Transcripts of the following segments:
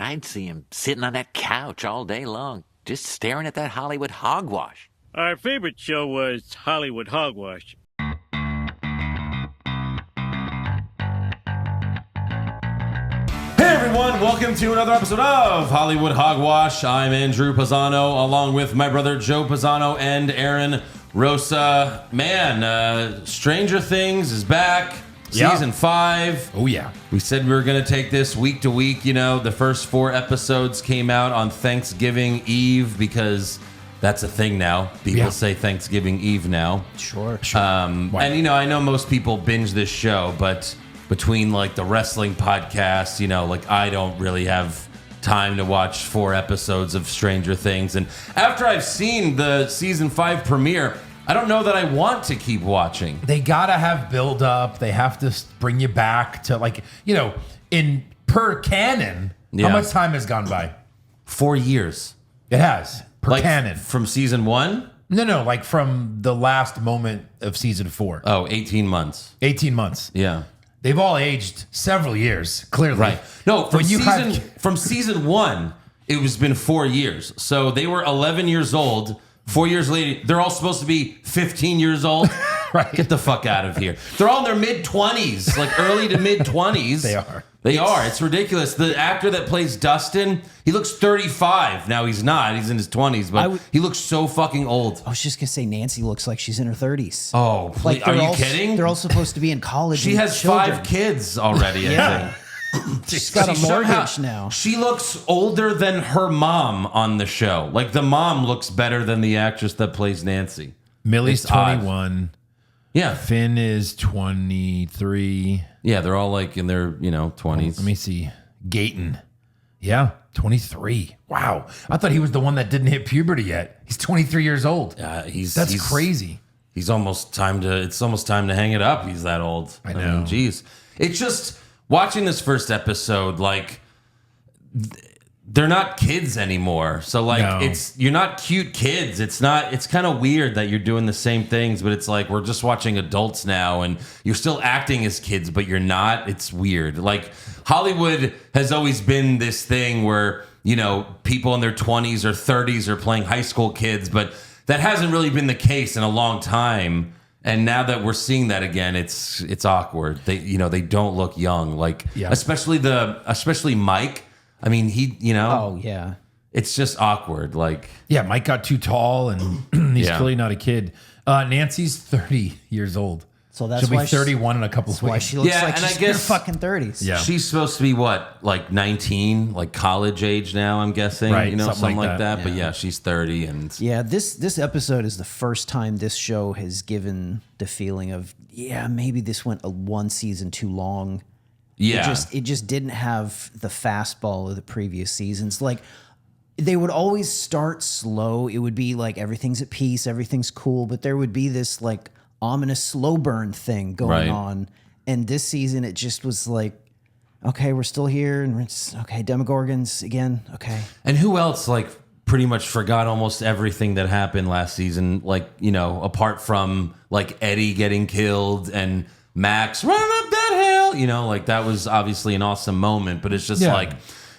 I'd see him sitting on that couch all day long, just staring at that Hollywood hogwash. Our favorite show was Hollywood Hogwash. Hey everyone, welcome to another episode of Hollywood Hogwash. I'm Andrew Pisano, along with my brother Joe Pisano and Aaron Rosa. Man, Stranger Things is back. Season 5. Oh, yeah. We said we were going to take this week to week. You know, the first 4 episodes came out on Thanksgiving Eve because that's a thing now. People say Thanksgiving Eve now. Sure. And, you know, I know most people binge this show, but between, like, the wrestling podcast, you know, like, I don't really have time to watch 4 episodes of Stranger Things. And after I've seen the season 5 premiere, I don't know that I want to keep watching. They gotta have build up. They have to bring you back to, like, you know, in per canon. Yeah. How much time has gone by? 4 years. It has per Like canon. from season 1? No, like from the last moment of season 4. Oh, 18 months. 18 months. Yeah. They've all aged several years, clearly. Right. No, from When from season 1, it was been 4 years. So they were 11 years old. 4 years later, they're all supposed to be 15 years old. Right. Get the fuck out of here. They're all in their mid-20s, like early to mid-20s. They are. They are. It's ridiculous. The actor that plays Dustin, he looks 35. Now he's not. He's in his 20s, but he looks so fucking old. I was just going to say Nancy looks like she's in her 30s. Oh, please. Are you kidding? They're all supposed to be in college. She and has children. 5 kids already, I think. She's got a mortgage now. She looks older than her mom on the show. Like, the mom looks better than the actress that plays Nancy. Millie's It's odd. 21. Yeah. Finn is 23. Yeah, they're all like in their, 20s. Let me see. Gayton. Yeah, 23. Wow. I thought he was the one that didn't hit puberty yet. He's 23 years old. That's crazy. It's almost time to hang it up. He's that old. I know. Geez. It's just watching this first episode, like, they're not kids anymore. So, like, No. you're not cute kids. It's kind of weird that you're doing the same things, but it's like we're just watching adults now and you're still acting as kids, but you're not. It's weird. Like, Hollywood has always been this thing where, people in their 20s or 30s are playing high school kids, but that hasn't really been the case in a long time. And now that we're seeing that again, it's awkward. They don't look young. Like, especially Mike. I mean, Oh, yeah. it's just awkward. Like, Yeah, Mike got too tall and he's clearly not a kid. Nancy's 30 years old. So that's She'll why be 31 in a couple of Why weeks. she looks Yeah, like and I she's in her guess- fucking 30s. Yeah. she's supposed to be what, like 19, like college age now, I'm guessing. Right, something something like like that. that. But yeah, she's 30 and Yeah, this episode is the first time this show has given the feeling of, maybe this went one season too long. yeah. It just didn't have the fastball of the previous seasons. Like, they would always start slow. It would be like everything's at peace, everything's cool, but there would be this like ominous slow burn thing going Right. on. And this season, it just was like, okay, we're still here, and it's okay, Demogorgons again, okay. And who else, like, pretty much forgot almost everything that happened last season? Like, apart from, like, Eddie getting killed and Max running up that hill, like, that was obviously an awesome moment. But it's just like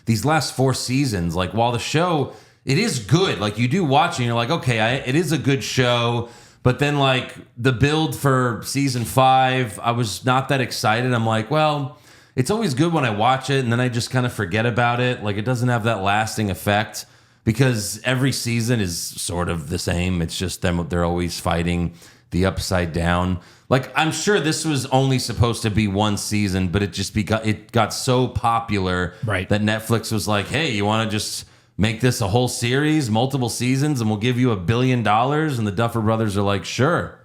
these last 4 seasons, like, while the show, it is good. Like, you do watch and you're like, okay, it is a good show. But then, like, the build for season 5, I was not that excited. I'm like, well, it's always good when I watch it, and then I just kind of forget about it. Like, it doesn't have that lasting effect because every season is sort of the same. It's just they're always fighting the Upside Down. Like, I'm sure this was only supposed to be 1 season, but it got so popular Right. that Netflix was like, hey, you want to just make this a whole series, multiple seasons, and we'll give you $1 billion? And the Duffer Brothers are like, sure.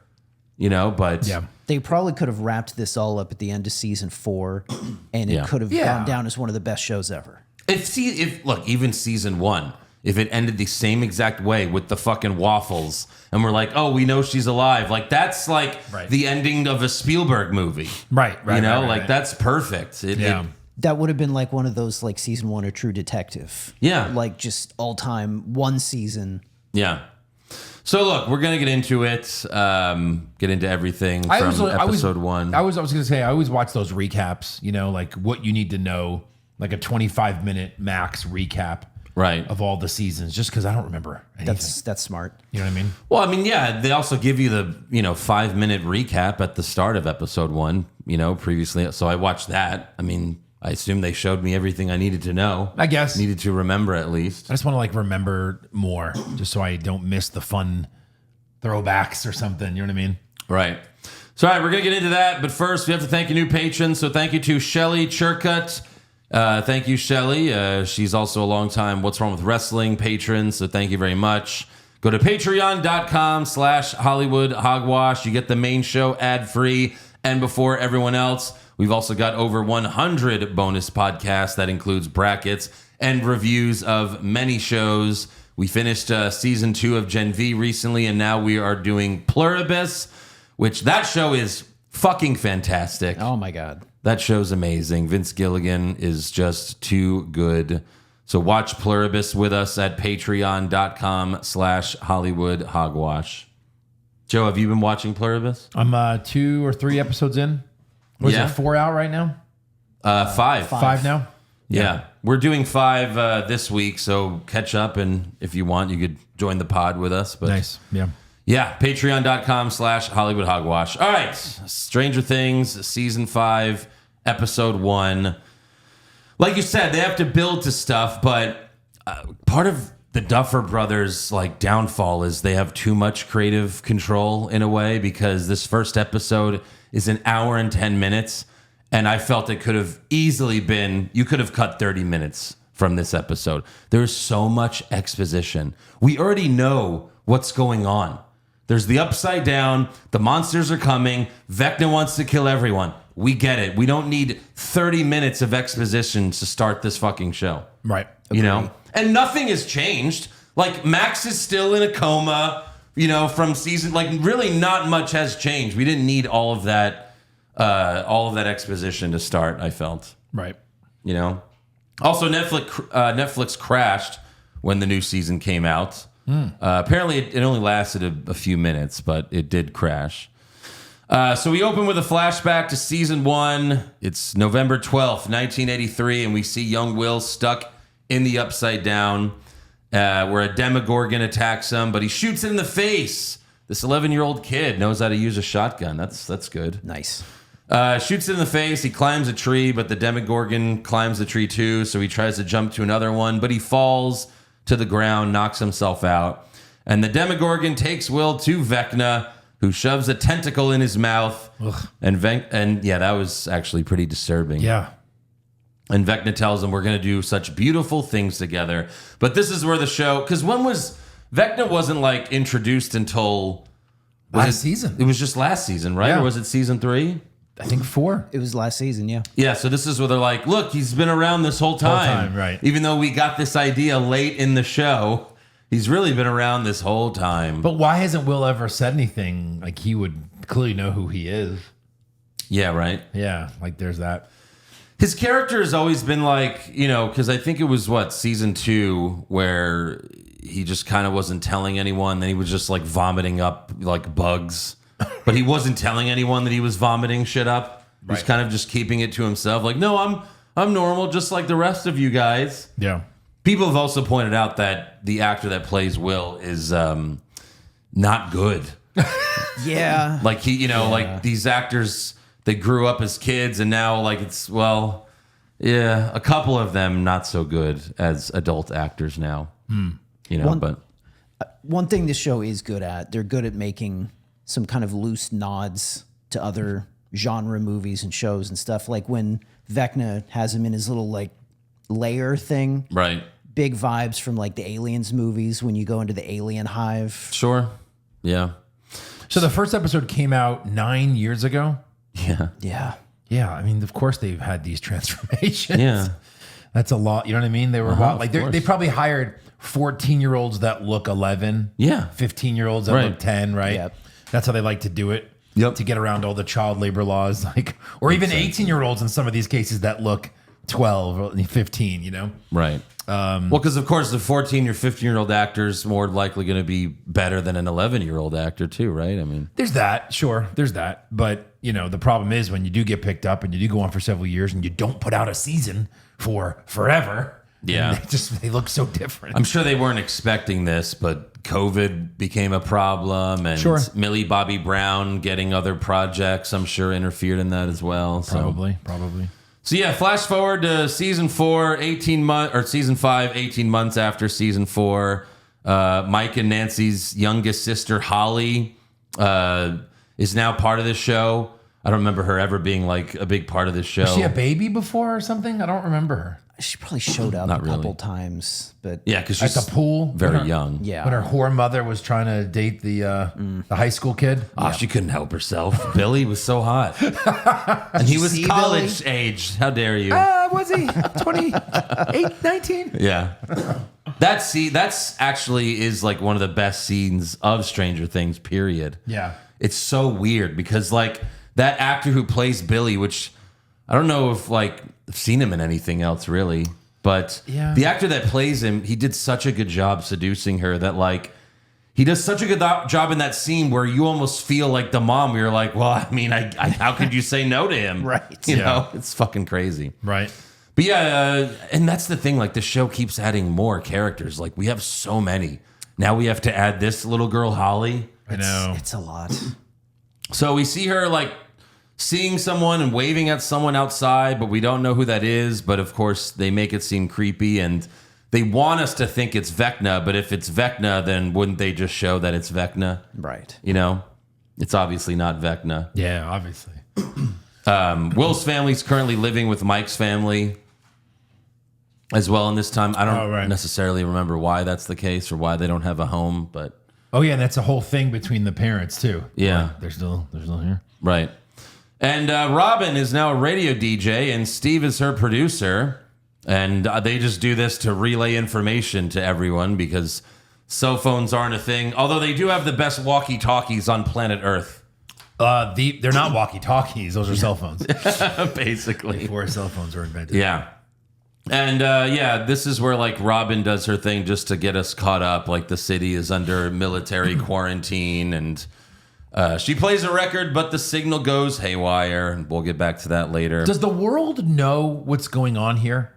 But Yeah. They probably could have wrapped this all up at the end of season 4, and it could have gone down as one of the best shows ever. Even season 1, if it ended the same exact way with the fucking waffles, and we're like, oh, we know she's alive, like, that's like the ending of a Spielberg movie. Right. That's perfect. That would have been like one of those, like, season 1 or True Detective. Yeah. Like, just all time, 1 season. Yeah. So look, we're gonna get into it. Get into everything from episode 1. I was going to say, I always watch those recaps, like what you need to know. like a 25-minute max recap Right. of all the seasons, just because I don't remember anything. That's smart. You know what I mean? Well, I mean, yeah, they also give you the 5-minute recap at the start of episode 1. Previously, so I watched that. I mean, I assume they showed me everything I needed to know. I guess. Needed to remember at least. I just want to like remember more, just so I don't miss the fun throwbacks or something. You know what I mean? Right. So, all right, we're going to get into that. But first, we have to thank a new patron. So thank you to Shelly Churkut. Thank you, Shelly. She's also a longtime What's Wrong with Wrestling patron. So thank you very much. Go to patreon.com/Hollywood Hogwash. You get the main show ad-free and before everyone else. We've also got over 100 bonus podcasts. That includes brackets and reviews of many shows. We finished season 2 of Gen V recently, and now we are doing Pluribus, which that show is fucking fantastic. Oh my God. That show's amazing. Vince Gilligan is just too good. So watch Pluribus with us at patreon.com/Hollywood Hogwash. Joe, have you been watching Pluribus? I'm 2 or 3 episodes in. Was Yeah. it 4 out right now? 5. 5 now? Yeah. We're doing 5 this week, so catch up, and if you want, you could join the pod with us. But Nice. Yeah. yeah, patreon.com/Hollywood Hogwash. All right, Stranger Things, season 5, episode 1. Like you said, they have to build to stuff, but part of the Duffer Brothers' like downfall is they have too much creative control in a way, because this first episode is an hour and 10 minutes, and I felt it could have easily been, you could have cut 30 minutes from this episode. There's so much exposition. We already know what's going on. There's the Upside Down, the monsters are coming, Vecna wants to kill everyone. We get it. We don't need 30 minutes of exposition to start this fucking show. Right. You know? And nothing has changed. Like, Max is still in a coma, from season, like, really not much has changed. We didn't need all of that exposition to start, I felt. Right. Also, Netflix crashed when the new season came out. Apparently, it only lasted a few minutes, but it did crash. So we open with a flashback to season 1. It's November 12th, 1983, and we see young Will stuck in the Upside Down, where a Demogorgon attacks him, but he shoots it in the face. This 11-year-old kid knows how to use a shotgun. That's good. Nice. Shoots it in the face. He climbs a tree, but the Demogorgon climbs the tree too, so he tries to jump to another one, but he falls to the ground, knocks himself out. And the Demogorgon takes Will to Vecna, who shoves a tentacle in his mouth. Ugh. And yeah, that was actually pretty disturbing. Yeah. And Vecna tells him, we're going to do such beautiful things together. But this is where the show, because Vecna wasn't like introduced until Last season. It was just last season, right? Yeah. Or was it season 3? I think 4. It was last season, yeah. Yeah, so this is where they're like, look, he's been around this whole time. Right. Even though we got this idea late in the show, he's really been around this whole time. But why hasn't Will ever said anything? Like, he would clearly know who he is. Yeah, right? Yeah, like there's that. His character has always been like, because I think it was, season 2, where he just kind of wasn't telling anyone. Then he was just like vomiting up like bugs. But he wasn't telling anyone that he was vomiting shit up. He's Right. kind of just keeping it to himself. Like, no, I'm normal, just like the rest of you guys. Yeah. People have also pointed out that the actor that plays Will is not good. Yeah. Like like these actors, they grew up as kids, and now like a couple of them not so good as adult actors now. But One thing this show is good at, they're good at making some kind of loose nods to other genre movies and shows and stuff. Like when Vecna has him in his little like lair thing. right, Big vibes from like the Aliens movies when you go into the alien hive. sure, yeah, So the first episode came out 9 years ago. yeah, Yeah. Yeah, I mean, of course they've had these transformations. yeah. That's a lot. You know what I mean? They were about like of course. they probably hired 14-year-olds that look 11. Yeah. 15-year-olds that Right. look 10, right? Yep. That's how they like to do it. Yep. To get around all the child labor laws, or even 18-year-olds in some of these cases that look 12 or 15, you know? Right. Well, because of course the 14 or 15-year-old actor is more likely going to be better than an 11-year-old actor too, right? I mean, There's that, sure. There's that. But, you know, the problem is when you do get picked up and you do go on for several years and you don't put out a season for forever. Yeah. They look so different. I'm sure they weren't expecting this, but COVID became a problem, and Sure. Millie Bobby Brown getting other projects, I'm sure, interfered in that as well. So. Probably. So yeah, flash forward to season 4, 18 months, or season 5, 18 months after season 4. Mike and Nancy's youngest sister, Holly, is now part of this show. I don't remember her ever being like a big part of this show. Was she a baby before or something? I don't remember her. She probably showed up Not a couple really. times, but Yeah, because At she's the pool? very When her- young. yeah. When her whore mother was trying to date the high school kid. Oh, she couldn't help herself. Billy was so hot. And he was see college age. How dare you? Was he 28, 19? Yeah. That's actually is like one of the best scenes of Stranger Things, period. Yeah. It's so weird because like that actor who plays Billy, which I don't know if like I've seen him in anything else really, but Yeah. the actor that plays him, he did such a good job seducing her that like he does such a good job in that scene where you almost feel like the mom. You're like, well, I mean, I how could you say no to him? Right. You Yeah. know, it's fucking crazy. Right. But yeah, and that's the thing. Like the show keeps adding more characters. Like we have so many. Now we have to add this little girl, Holly. I know. it's a lot. So we see her like seeing someone and waving at someone outside, but we don't know who that is. But of course, they make it seem creepy and they want us to think it's Vecna. But if it's Vecna, then wouldn't they just show that it's Vecna? Right. You know, it's obviously not Vecna. Yeah, obviously. Will's family's currently living with Mike's family as well in this time. I don't Oh, right. necessarily remember why that's the case or why they don't have a home, but Oh yeah, and that's a whole thing between the parents too. Yeah. They're still here. right. And Robin is now a radio DJ, and Steve is her producer. And they just do this to relay information to everyone because cell phones aren't a thing. Although they do have the best walkie-talkies on planet Earth, They're not walkie-talkies; those are cell phones. basically. Before cell phones were invented. Yeah. And yeah, this is where like Robin does her thing just to get us caught up. Like the city is under military quarantine, and she plays a record, but the signal goes haywire, and we'll get back to that later. Does the world know what's going on here?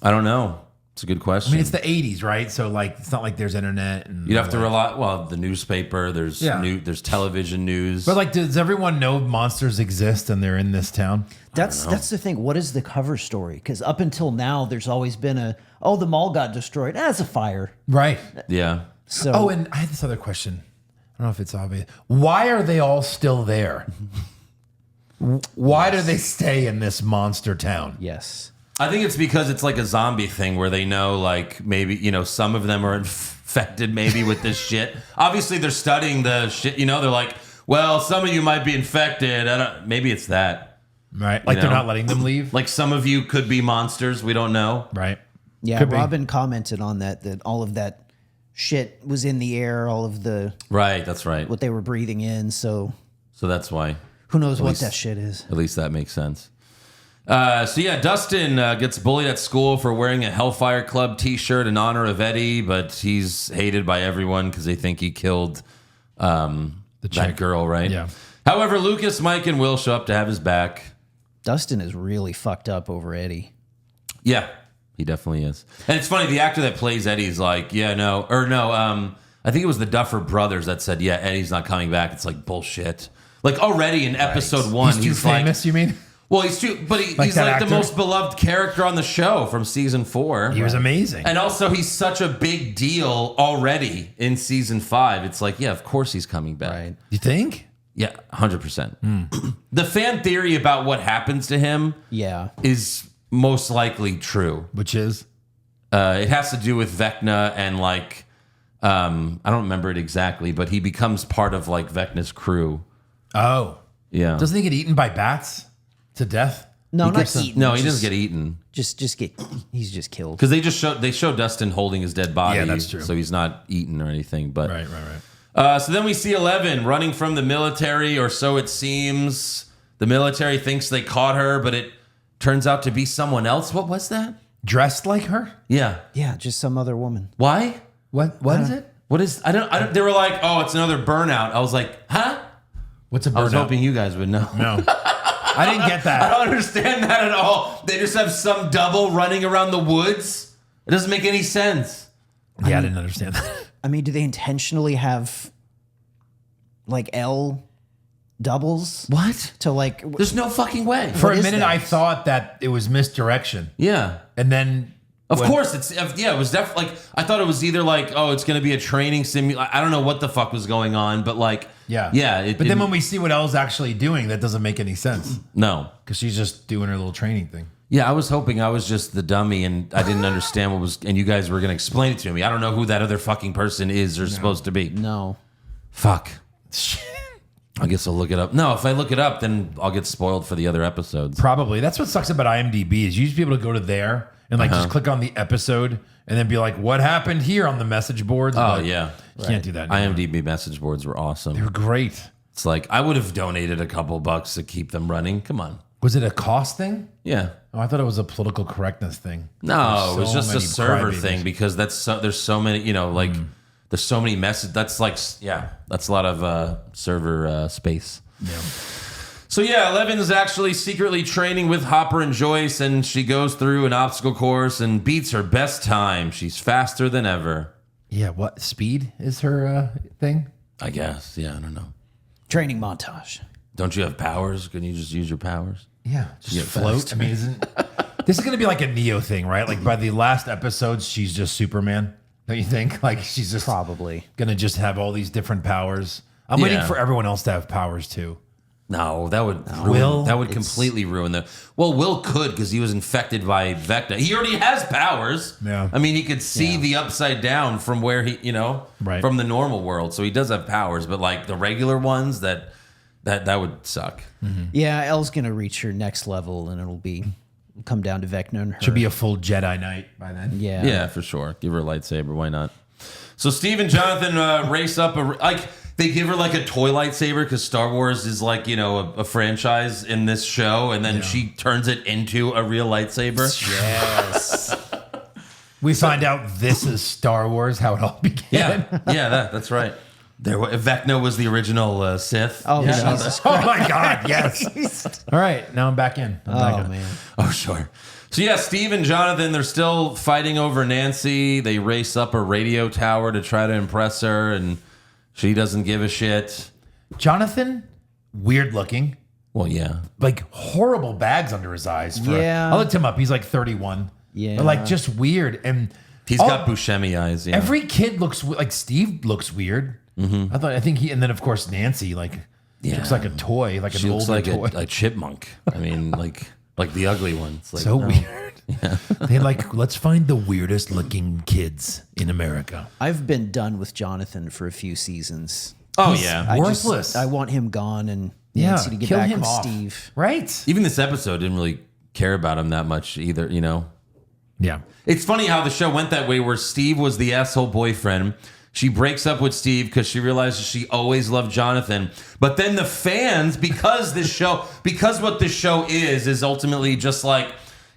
I don't know. It's a good question. I mean, it's the '80s, right? So like, it's not like there's internet. And You'd have to rely. Well, the newspaper. There's Yeah. there's television news. But like, does everyone know monsters exist and they're in this town? That's the thing. What is the cover story? Because up until now, there's always been the mall got destroyed. It's a fire. Right. yeah. So Oh, and I had this other question. I don't know if it's obvious. Why are they all still there? Why do they stay in this monster town? yes. I think it's because it's like a zombie thing where they know, like, maybe, you know, some of them are infected maybe with this shit. Obviously, they're studying the shit, you know, they're like, well, some of you might be infected. Maybe it's that. Right. Like You they're know? not letting them leave. Like, some of you could be monsters. We don't know. Right. Yeah, Could be. Robin commented on that all of that shit was in the air, all of the Right. That's right. what they were breathing in. So So that's why. who knows what least- that shit is? At least that makes sense. So yeah, Dustin gets bullied at school for wearing a Hellfire Club T-shirt in honor of Eddie, but he's hated by everyone because they think he killed that chick. girl, right? Yeah. However, Lucas, Mike, and Will show up to have his back. Dustin is really fucked up over Eddie. Yeah, he definitely is. And it's funny, the actor that plays Eddie's like, yeah, no, or no, I think it was the Duffer Brothers that said, yeah, Eddie's not coming back. It's like bullshit. Like already in episode 1, He's too famous, you mean? well, he's too, but he's that like the actor? most beloved character on the show from season 4. He was amazing. And also, he's such a big deal already in season 5. It's like, yeah, of course he's coming back. Right. You think? Yeah, 100%. The fan theory about what happens to him Yeah. is most likely true. Which is? It has to do with Vecna and like, I don't remember it exactly, but he becomes part of like Vecna's crew. Oh. Yeah. Doesn't he get eaten by bats to death? No, not gets eaten. no, he just- doesn't get eaten He's just killed. because they show Dustin holding his dead body. Yeah, that's true. So he's not eaten or anything. But Right, right, right. So then we see 11 running from the military, or so it seems. The military thinks they caught her, but it turns out to be someone else. What was that? Dressed like her? Yeah. Yeah, just some other woman. Why? What is it? What is? I don't. They were like, oh, it's another burnout. I was like, huh? What's a burnout? I was hoping you guys would know. No. I didn't get I that. don't understand that at all. They just have some double running around the woods. It doesn't make any sense. Yeah, I didn't understand that. I mean, do they intentionally have like L doubles What? to like? There's no fucking way. For a is minute, that? I thought that it was misdirection. Yeah. And then... Of when- course, it's it was definitely like I thought it was either like it's going to be a training simulator. I don't know what the fuck was going on, but like Yeah. But then when we see what Elle's actually doing, that doesn't make any sense. no, Because she's just doing her little training thing. yeah, I was hoping I was just the dummy and I didn't understand what was, and you guys were going to explain it to me. I don't know who that other fucking person is or supposed to be. No. Fuck. I guess I'll look it up. No, if I look it up, then I'll get spoiled for the other episodes. Probably. That's what sucks about IMDb is you used to be able to go to there and like just click on the episode and then be like, what happened here on the message boards? Oh But yeah, you can't do that anymore. IMDb message boards were awesome. They were great. It's like I would have donated a couple bucks to keep them running. Come on. Was it a cost thing? Yeah. Oh, I thought it was a political correctness thing. No, it was So just a many server crybabies. thing because there's so many, like there's so many messages. That's like, that's a lot of server space. Yeah. So yeah, Eleven's actually secretly training with Hopper and Joyce, and she goes through an obstacle course and beats her best time. She's faster than ever. Yeah. What speed is her thing? I guess. Yeah, I don't know. Training montage. Don't you have powers? Can you just use your powers? Yeah. Just get float. faster. I mean, this is going to be like a Neo thing, right? Like by the last episode, she's just Superman. Don't you think? Like she's just Probably. going to just have all these different powers. I'm waiting Yeah. for everyone else to have powers too. No, that would Will, that would completely ruin the. Well, Will could because he was infected by Vecna. He already has powers. Yeah. I mean, he could see the upside down from where he, Right. from the normal world. So he does have powers, but like the regular ones, that would suck. Yeah, Elle's gonna reach her next level, and it'll come down to Vecna and her. Should be a full Jedi Knight by then. Yeah. Yeah, for sure. Give her a lightsaber. Why not? So Steve and Jonathan race up they give her like a toy lightsaber because Star Wars is like, a franchise in this show. And then she turns it into a real lightsaber. Yes. We find out this is Star Wars, how it all began. Yeah, that's right. Vecna was the original Sith. Oh, You know Jesus that? Oh my God, yes. All right, now I'm back in. I'm back Oh in. man. Oh, sure. So yeah, Steve and Jonathan, they're still fighting over Nancy. They race up a radio tower to try to impress her, and she doesn't give a shit. Jonathan, weird looking. Well, yeah. Like horrible bags under his eyes. Yeah. I looked him up. He's like 31. Yeah. But like just weird. And He's got Buscemi eyes, yeah. every kid looks like Steve looks weird. I think he, and then of course Nancy, like looks like a toy, like she an looks older like toy. a chipmunk. I mean, like the ugly one. It's like, So no. weird. They like, let's find the weirdest looking kids in America. I've been done with Jonathan for a few seasons. Oh, yeah. Worthless. I want him gone and Yeah, Nancy to get kill back him with off. Steve. Right? Even this episode didn't really care about him that much either, Yeah. It's funny how the show went that way where Steve was the asshole boyfriend. She breaks up with Steve because she realizes she always loved Jonathan. But then the fans, because what this show is ultimately just like,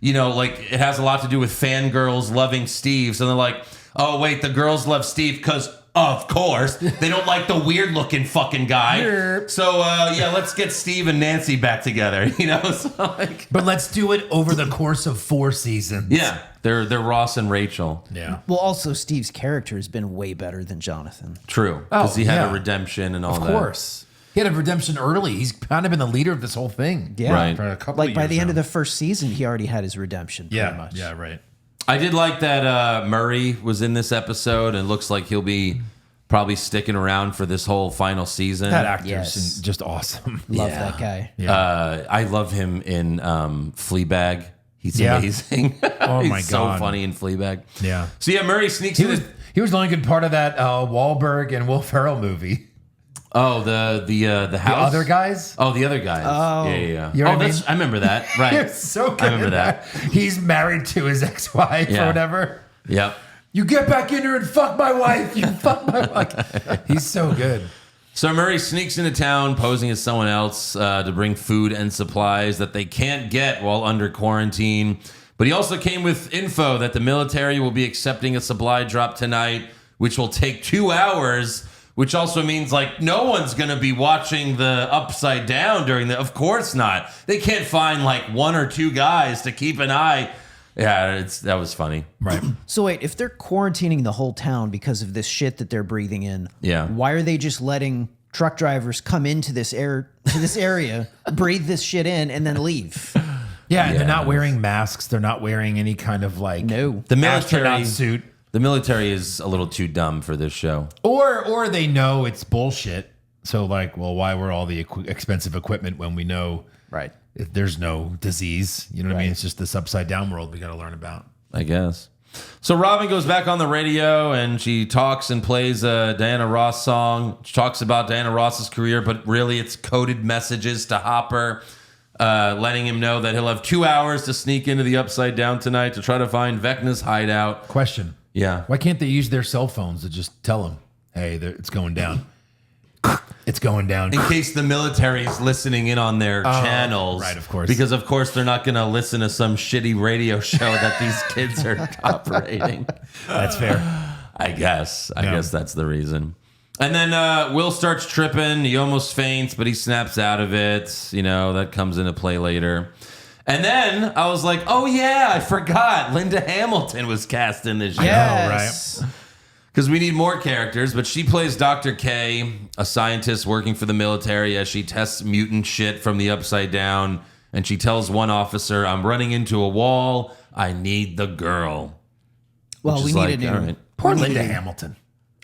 like it has a lot to do with fangirls loving Steve. So they're like, oh, wait, the girls love Steve because, of course, they don't like the weird looking fucking guy. So, let's get Steve and Nancy back together, So like, But let's do it over the course of 4 seasons. yeah, they're Ross and Rachel. Yeah. Well, also Steve's character has been way better than Jonathan. True, because he had yeah. a redemption and all Of that. course. He had a redemption early. He's kind of been the leader of this whole thing. Yeah. Right. For a couple Like of by years the end now. of the first season, he already had his redemption. Pretty Yeah. much. Yeah, right. I did like that Murray was in this episode, and looks like he'll be probably sticking around for this whole final season. That actor's Yes. just awesome. Love Yeah. that guy. I love him in Fleabag. He's Yeah. amazing. Oh, He's my so God. funny in Fleabag. Yeah. So yeah, Murray sneaks He in. was the only good part of that Wahlberg and Will Ferrell movie. Oh, the The house. other guys? Oh, the other guys. Oh. Yeah. You know what I I remember that. You're Right. so good. I remember at that. He's married to his ex-wife Yeah. or whatever. Yep. You get back in here and fuck my wife. You fuck my wife. He's so good. So Murray sneaks into town posing as someone else to bring food and supplies that they can't get while under quarantine. But he also came with info that the military will be accepting a supply drop tonight, which will take 2 hours, which also means like no one's going to be watching the Upside Down during the... Of course not. They can't find like 1 or 2 guys to keep an eye. Yeah, that was funny. Right. So wait, if they're quarantining the whole town because of this shit that they're breathing in, Yeah. why are they just letting truck drivers come into this area, breathe this shit in, and then leave? Yeah, and they're Yeah. not wearing masks. They're not wearing any kind of like No. The military astronaut suit. The military is a little too dumb for this show. Or they know it's bullshit. So like, well, why were all the expensive equipment when we know Right. if there's no disease? You know what I mean? It's just this upside down world we got to learn about. I guess. So Robin goes back on the radio and she talks and plays a Diana Ross song. She talks about Diana Ross's career, but really it's coded messages to Hopper, letting him know that he'll have 2 hours to sneak into the Upside Down tonight to try to find Vecna's hideout. Question. Yeah. Why can't they use their cell phones to just tell them, hey, it's going down? It's going down. In case the military's listening in on their channels. right, of course. Because, of course, they're not going to listen to some shitty radio show that these kids are operating. That's fair. I guess Yeah. that's the reason. And then Will starts tripping. He almost faints, but he snaps out of it. You know, that comes into play later. And then I was like, oh, yeah, I forgot. Linda Hamilton was cast in this show. Yes. Because we need more characters, but she plays Dr. K, a scientist working for the military as she tests mutant shit from the Upside Down. And she tells one officer, I'm running into a wall. I need the girl. Well, Which we is need like, a new. all right. Poor Linda Hamilton.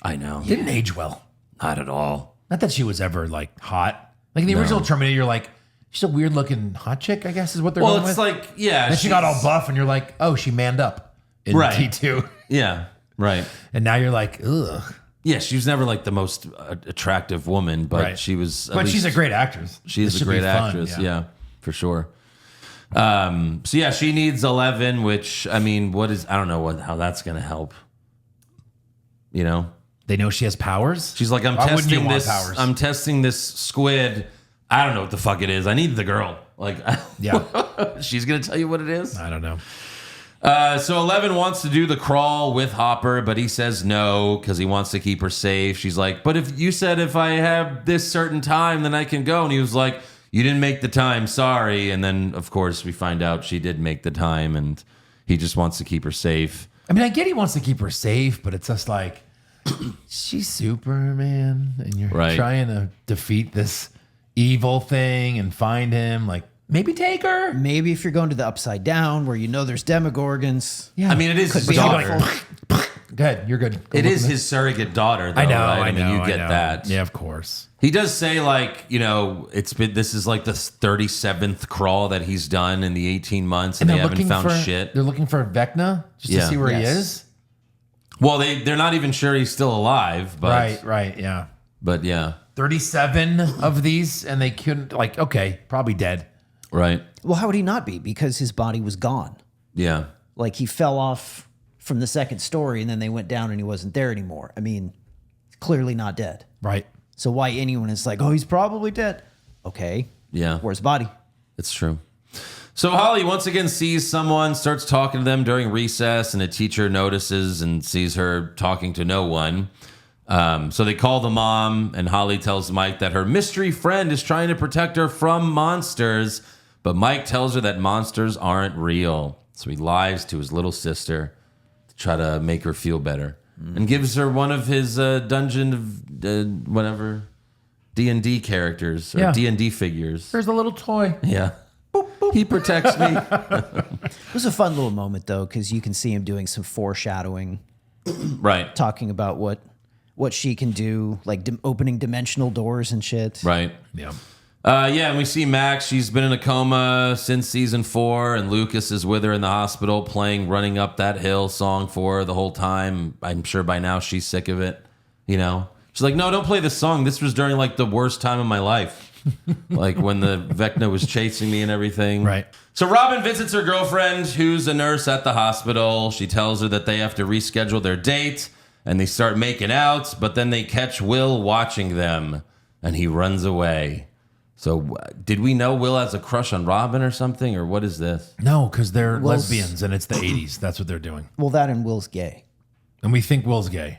I know. Didn't age well. Not at all. Not that she was ever like hot. Like in the original Terminator, you're like, she's a weird looking hot chick, I guess is what they're Well, going it's with. like, yeah. Then she got all she's- buff and you're like, oh, she manned up in Right. T2. Yeah, right. And now you're like, ugh. Yeah, she was never like the most attractive woman, but Right. she was. at But she's a least- great actress. She's This a should be great fun, actress. Yeah, for sure. So yeah, she needs 11, which I mean, I don't know how that's gonna help. You know, They know she has powers. she's like, I'm Why wouldn't you testing want this. powers? I'm testing this squid. I don't know what the fuck it is. I need the girl. Like, Yeah. she's gonna tell you what it is. I don't know. So 11 wants to do the crawl with Hopper, but he says no because he wants to keep her safe. She's like, but if you said if I have this certain time, then I can go. And he was like, you didn't make the time. Sorry. And then, of course, we find out she did make the time and he just wants to keep her safe. I mean, I get he wants to keep her safe, but it's just like, she's Superman and you're Right. trying to defeat this evil thing and find him. Like, maybe take her. Maybe if you're going to the Upside Down where you know there's demogorgons. Yeah. I mean, it is his be daughter. helpful. Go ahead. You're good. Go It look is at his surrogate daughter, though, I know. right? I know. you get I know. that. Yeah, of course. He does say, like, you know, this is like the 37th crawl that he's done in the 18 months and they haven't found shit. They're looking for Vecna just Yeah. to see where he Yes. is. Well, they're not even sure he's still alive, but Right. Yeah. But yeah, 37 of these, and they couldn't, like, okay, probably dead. right. Well, how would he not be? Because his body was gone. Yeah. Like he fell off from the second story and then they went down and he wasn't there anymore. I mean, clearly not dead. Right. So why anyone is like, oh, he's probably dead. Okay. Yeah. Where's the body? It's true. So Holly once again sees someone, starts talking to them during recess, and a teacher notices and sees her talking to no one. So they call the mom, and Holly tells Mike that her mystery friend is trying to protect her from monsters, but Mike tells her that monsters aren't real. So he lies to his little sister to try to make her feel better, and gives her one of his Dungeon of whatever D&D characters or Yeah. D&D figures. There's a little toy. Yeah. He protects me. It was a fun little moment though, because you can see him doing some foreshadowing, Right. talking about what she can do, like opening dimensional doors and shit. Right. Yeah. Yeah, and we see Max. She's been in a coma since season 4, and Lucas is with her in the hospital playing Running Up That Hill song for her the whole time. I'm sure by now she's sick of it. You know? She's like, no, don't play this song. This was during like the worst time of my life. Like when the Vecna was chasing me and everything. Right. So Robin visits her girlfriend, who's a nurse at the hospital. She tells her that they have to reschedule their date, and they start making out, but then they catch Will watching them. and he runs away. So did we know Will has a crush on Robin or something, or what is this? No, because they're Will's- lesbians and it's the 80s. That's what they're doing. Well, that and Will's gay. And we think Will's gay.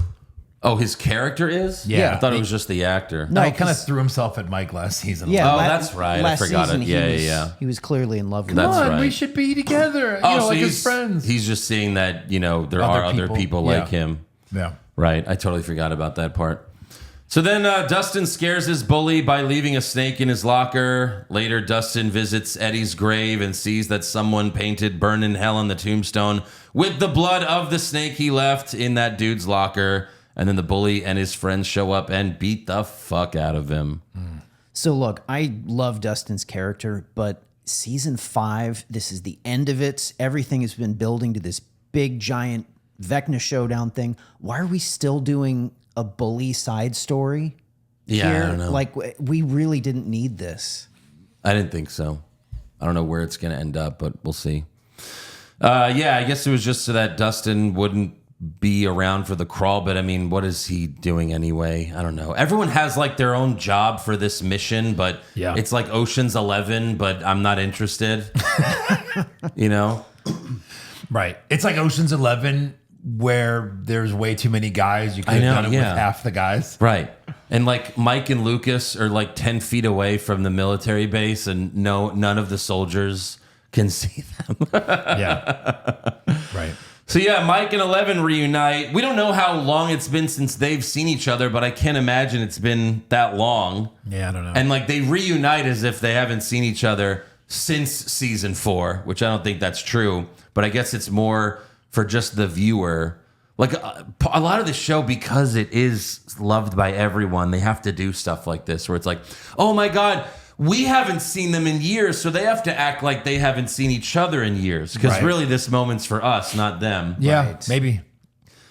Oh, his character is? Yeah. I thought it was just the actor. No, he kind of 'cause- threw himself at Mike last season. Oh, that's right. I last forgot season it. Yeah, he was, yeah. He was clearly in love with That's her. Come on, we right. should be together. Oh, Like so his friends. he's just seeing that, there Other are other people. people Yeah. like him. Yeah. Right. I totally forgot about that part. So then Dustin scares his bully by leaving a snake in his locker. Later, Dustin visits Eddie's grave and sees that someone painted "Burn in Hell" on the tombstone with the blood of the snake he left in that dude's locker. And then the bully and his friends show up and beat the fuck out of him. So look, I love Dustin's character, but season 5, this is the end of it. Everything has been building to this big giant Vecna showdown thing. Why are we still doing a bully side story? Yeah, here? I don't know. Like, we really didn't need this. I didn't think so. I don't know where it's going to end up, but we'll see. Yeah, I guess it was just so that Dustin wouldn't be around for the crawl, but I mean, what is he doing anyway? I don't know. Everyone has like their own job for this mission, but Yeah. it's like Ocean's 11, but I'm not interested. Right. It's like Ocean's 11 where there's way too many guys. You could I have know, done it yeah. with half the guys. Right. And like Mike and Lucas are like 10 feet away from the military base, and none of the soldiers can see them. Yeah. Right. So yeah, Mike and 11 reunite. We don't know how long it's been since they've seen each other, but I can't imagine it's been that long. Yeah, I don't know. And like they reunite as if they haven't seen each other since season 4, which I don't think that's true. But I guess it's more for just the viewer. Like a lot of the show, because it is loved by everyone, they have to do stuff like this where it's like, oh my God, we haven't seen them in years, so they have to act like they haven't seen each other in years. Because Right. really this moment's for us, not them. yeah, Right. maybe.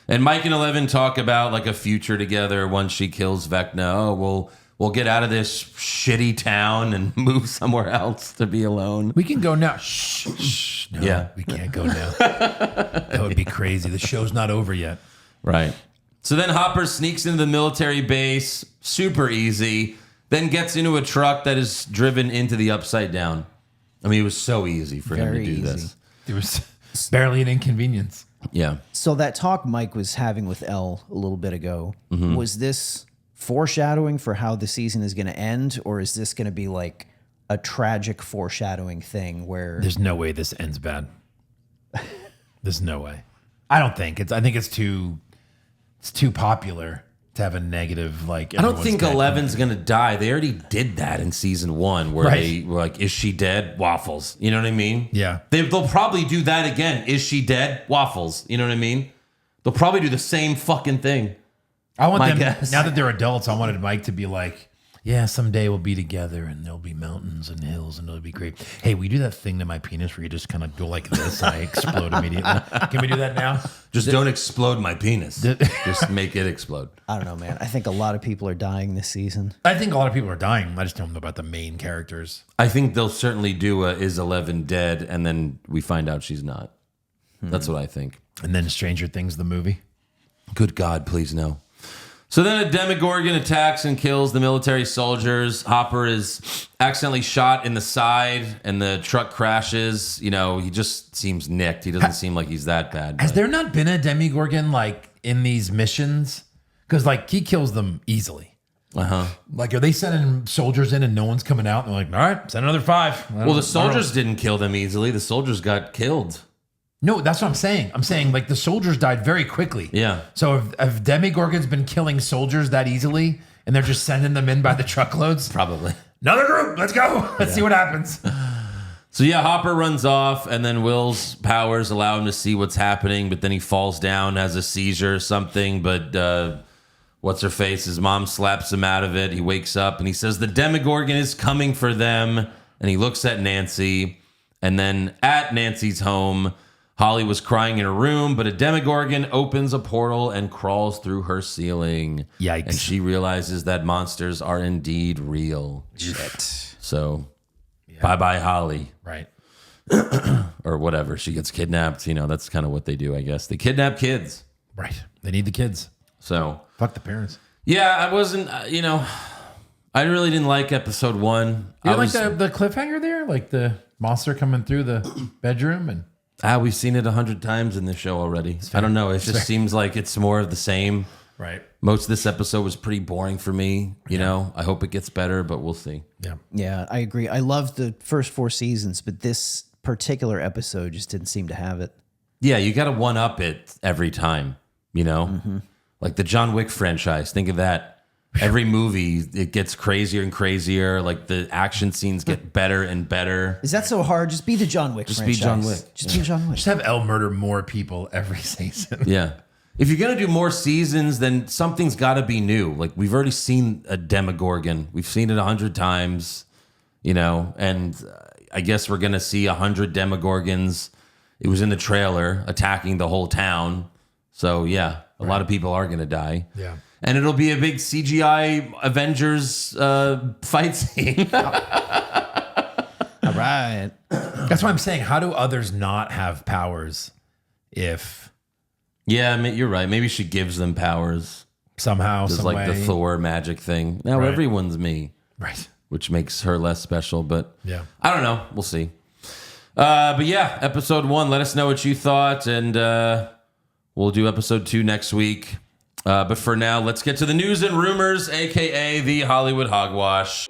And Mike and 11 talk about like a future together once she kills Vecna. Oh, we'll get out of this shitty town and move somewhere else to be alone. We can go now. Shh. Shh. No, Yeah. we can't go now. That would be crazy. The show's not over yet. Right. So then Hopper sneaks into the military base, super easy, then gets into a truck that is driven into the Upside Down. I mean, it was so easy for him to Very do easy. this. There was barely an inconvenience. Yeah. So that talk Mike was having with Elle a little bit ago, was this foreshadowing for how the season is going to end, or is this going to be like a tragic foreshadowing thing where There's no way this ends bad. There's no way. I don't think I think it's too popular to have a negative like. I don't everyone's think dead. 11's going to die. They already did that in season 1 where Right. they were like, is she dead? Waffles. You know what I mean? Yeah. They'll probably do that again. Is she dead? Waffles. You know what I mean? They'll probably do the same fucking thing. I want My them guess. now that they're adults. I wanted Mike to be like, yeah, someday we'll be together and there'll be mountains and hills and it'll be great. Hey, we do that thing to my penis where you just kind of go like this and I explode immediately. Can we do that now? Just don't explode my penis. Just make it explode. I don't know, man. I think a lot of people are dying this season. I think a lot of people are dying. I just don't know about the main characters. I think they'll certainly do a Is 11 dead? And then we find out she's not. That's what I think. And then Stranger Things, the movie. Good God, please no. So then a Demogorgon attacks and kills the military soldiers. Hopper is accidentally shot in the side and the truck crashes. You know, he just seems nicked. He doesn't seem like he's that bad. Has but- there not been a Demogorgon like in these missions? Because like he kills them easily. Like, are they sending soldiers in and no one's coming out? And they're like, all right, send another 5. Well, the soldiers didn't kill them easily. The soldiers got killed. No, that's what I'm saying. I'm saying like the soldiers died very quickly. Yeah. So if Demogorgon's been killing soldiers that easily and they're just sending them in by the truckloads, Probably. another group, let's go. Let's see what happens. So yeah, Hopper runs off, and then Will's powers allow him to see what's happening, but then he falls down, has a seizure or something, but what's her face? His mom slaps him out of it. He wakes up and he says the Demogorgon is coming for them, and he looks at Nancy, and then at Nancy's home, Holly was crying in her room, but a Demogorgon opens a portal and crawls through her ceiling. Yikes. And she realizes that monsters are indeed real. Shit. So bye-bye, Holly. Right. Or whatever. She gets kidnapped. You know, that's kind of what they do, I guess. They kidnap kids. Right. They need the kids. So, Fuck the parents. yeah, I wasn't, I really didn't like episode 1. You like the cliffhanger there? Like the monster coming through the bedroom and we've seen it 100 times in this show already. I don't know. It just seems like it's more of the same. right. Most of this episode was pretty boring for me. You know, I hope it gets better, but we'll see. Yeah. Yeah, I agree. I loved the first 4 seasons, but this particular episode just didn't seem to have it. Yeah, you got to one up it every time, you know? Like the John Wick franchise. Think of that. Every movie, it gets crazier and crazier. Like the action scenes get better and better. Is that so hard? Just be the John Wick franchise. be John Wick. Just be John Wick. Just have Elle murder more people every season. Yeah. If you're going to do more seasons, then something's got to be new. Like we've already seen a Demogorgon. We've seen it 100 times, you know, and I guess we're going to see 100 Demogorgons. It was in the trailer attacking the whole town. So yeah, a lot of people are going to die. Yeah. And it'll be a big CGI Avengers fight scene. All right. That's why I'm saying, how do others not have powers if Yeah, you're right. Maybe she gives them powers. somehow, It's some like way? the Thor magic thing. Now Right. everyone's me, Right. which makes her less special. But Yeah. I don't know. We'll see. But yeah, episode 1. Let us know what you thought, and we'll do episode 2 next week. But for now, let's get to the news and rumors, aka the Hollywood Hogwash.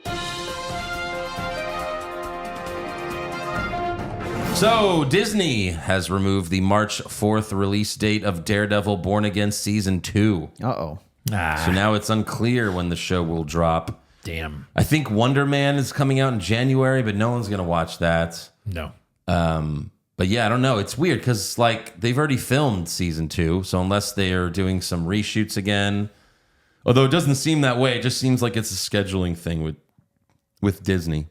So, Disney has removed the March 4th release date of Daredevil Born Again Season 2. Uh-oh. So now it's unclear when the show will drop. Damn. I think Wonder Man is coming out in January, but no one's going to watch that. No. But yeah, I don't know. It's weird because like they've already filmed Season 2. So unless they are doing some reshoots again, although it doesn't seem that way, it just seems like it's a scheduling thing with Disney.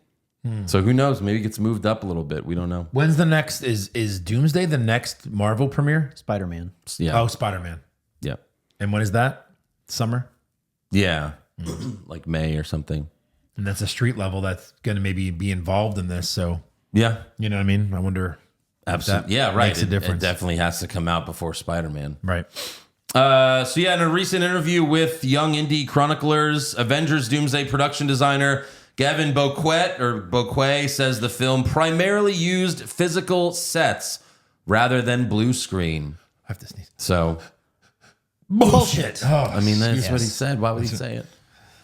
So who knows? Maybe it gets moved up a little bit. We don't know. When's the next? Is Doomsday the next Marvel premiere? Spider-Man. Yeah. Oh, Spider-Man. Yeah. And when is that? Summer? Yeah. Like May or something. And that's a street level that's going to maybe be involved in this. So, Yeah. you know what I mean? I wonder. Absolutely. That Yeah, right. makes a It difference. definitely has to come out before Spider-Man. Right. So yeah, in a recent interview with Young Indie Chroniclers, Avengers Doomsday production designer Gavin Boquet says the film primarily used physical sets rather than blue screen. I have to sneeze. So, Bullshit. Oh, I mean, that's what he said. Why would he say it?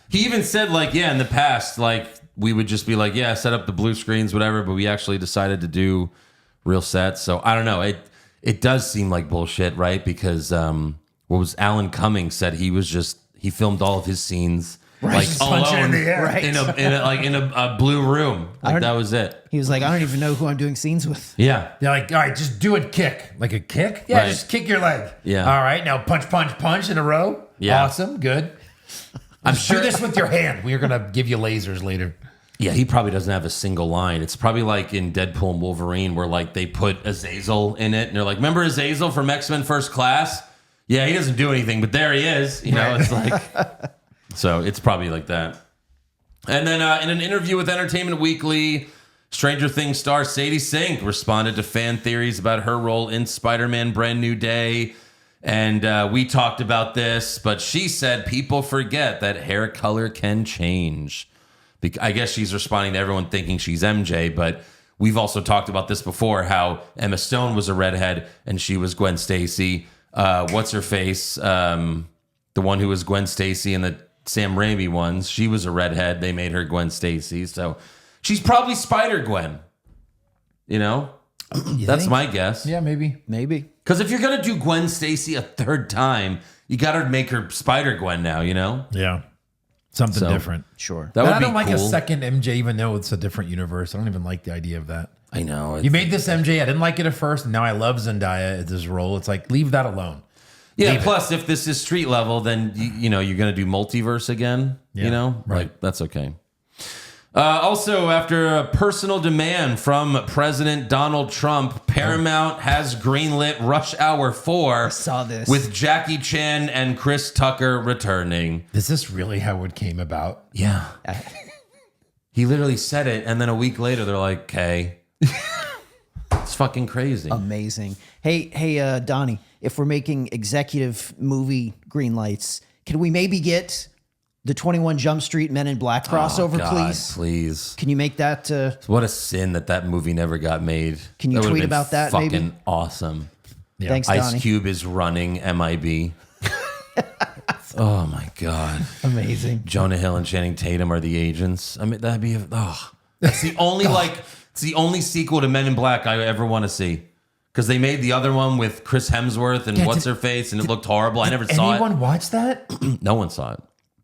He even said, like, yeah, in the past, like, we would just be like, yeah, set up the blue screens, whatever, but we actually decided to do real sets. So I don't know. It does seem like bullshit, right? Because what was Alan Cumming said he filmed all of his scenes like Just punching alone in the air. Right. in a blue room. Like that was it. He was like, I don't even know who I'm doing scenes with. Yeah. They're like, all right, just do a kick. Like a kick? Yeah, Right. just kick your leg. Yeah. All right, now punch, punch, punch in a row. Yeah. Awesome. Good. I'm Do sure this with your hand. We're going to give you lasers later. Yeah, he probably doesn't have a single line. It's probably like in Deadpool and Wolverine where like they put Azazel in it and they're like, remember Azazel from X-Men First Class? Yeah, he doesn't do anything, but there he is. You know, it's like, so it's probably like that. And then in an interview with Entertainment Weekly, Stranger Things star Sadie Sink responded to fan theories about her role in Spider-Man Brand New Day. And we talked about this, but she said people forget that hair color can change. I guess she's responding to everyone thinking she's MJ, but we've also talked about this before, how Emma Stone was a redhead and she was Gwen Stacy. What's her face? The one who was Gwen Stacy in the Sam Raimi ones, she was a redhead. They made her Gwen Stacy. So she's probably Spider-Gwen. You know? That's think? my guess. Yeah, maybe. Maybe. Because if you're going to do Gwen Stacy a third time, you got to make her Spider-Gwen now, you know? Yeah. Something So- different. Sure. That But would I be don't like a cool. second MJ, even though it's a different universe. I don't even like the idea of that. I know. You made this MJ. I didn't like it at first. And now I love Zendaya at this role. It's like, leave that alone. Yeah, Leave it. plus if this is street level, then you know you're going to do multiverse again. Yeah, you know, right. like that's okay. Also, after a personal demand from President Donald Trump, Paramount has greenlit Rush Hour 4 saw this. with Jackie Chan and Chris Tucker returning. Is this really how it came about? Yeah, he literally said it, and then a week later they're like, "Okay." It's fucking crazy. Amazing. Hey, Donnie, if we're making executive movie green lights, can we maybe get The 21 Jump Street Men in Black crossover, Oh, God, please. please. Can you make that? What a sin that movie never got made. Can you That would've tweet been about that, Fucking maybe? awesome. Yeah. Thanks, Ice Donnie. Cube is running MIB. Oh my God. Amazing. Jonah Hill and Channing Tatum are the agents. I mean, that'd be that's the only it's the only sequel to Men in Black I ever want to see. Because they made the other one with Chris Hemsworth and Yeah, what's her face, and it looked horrible. I never saw Anyone watch that? it. No one saw it.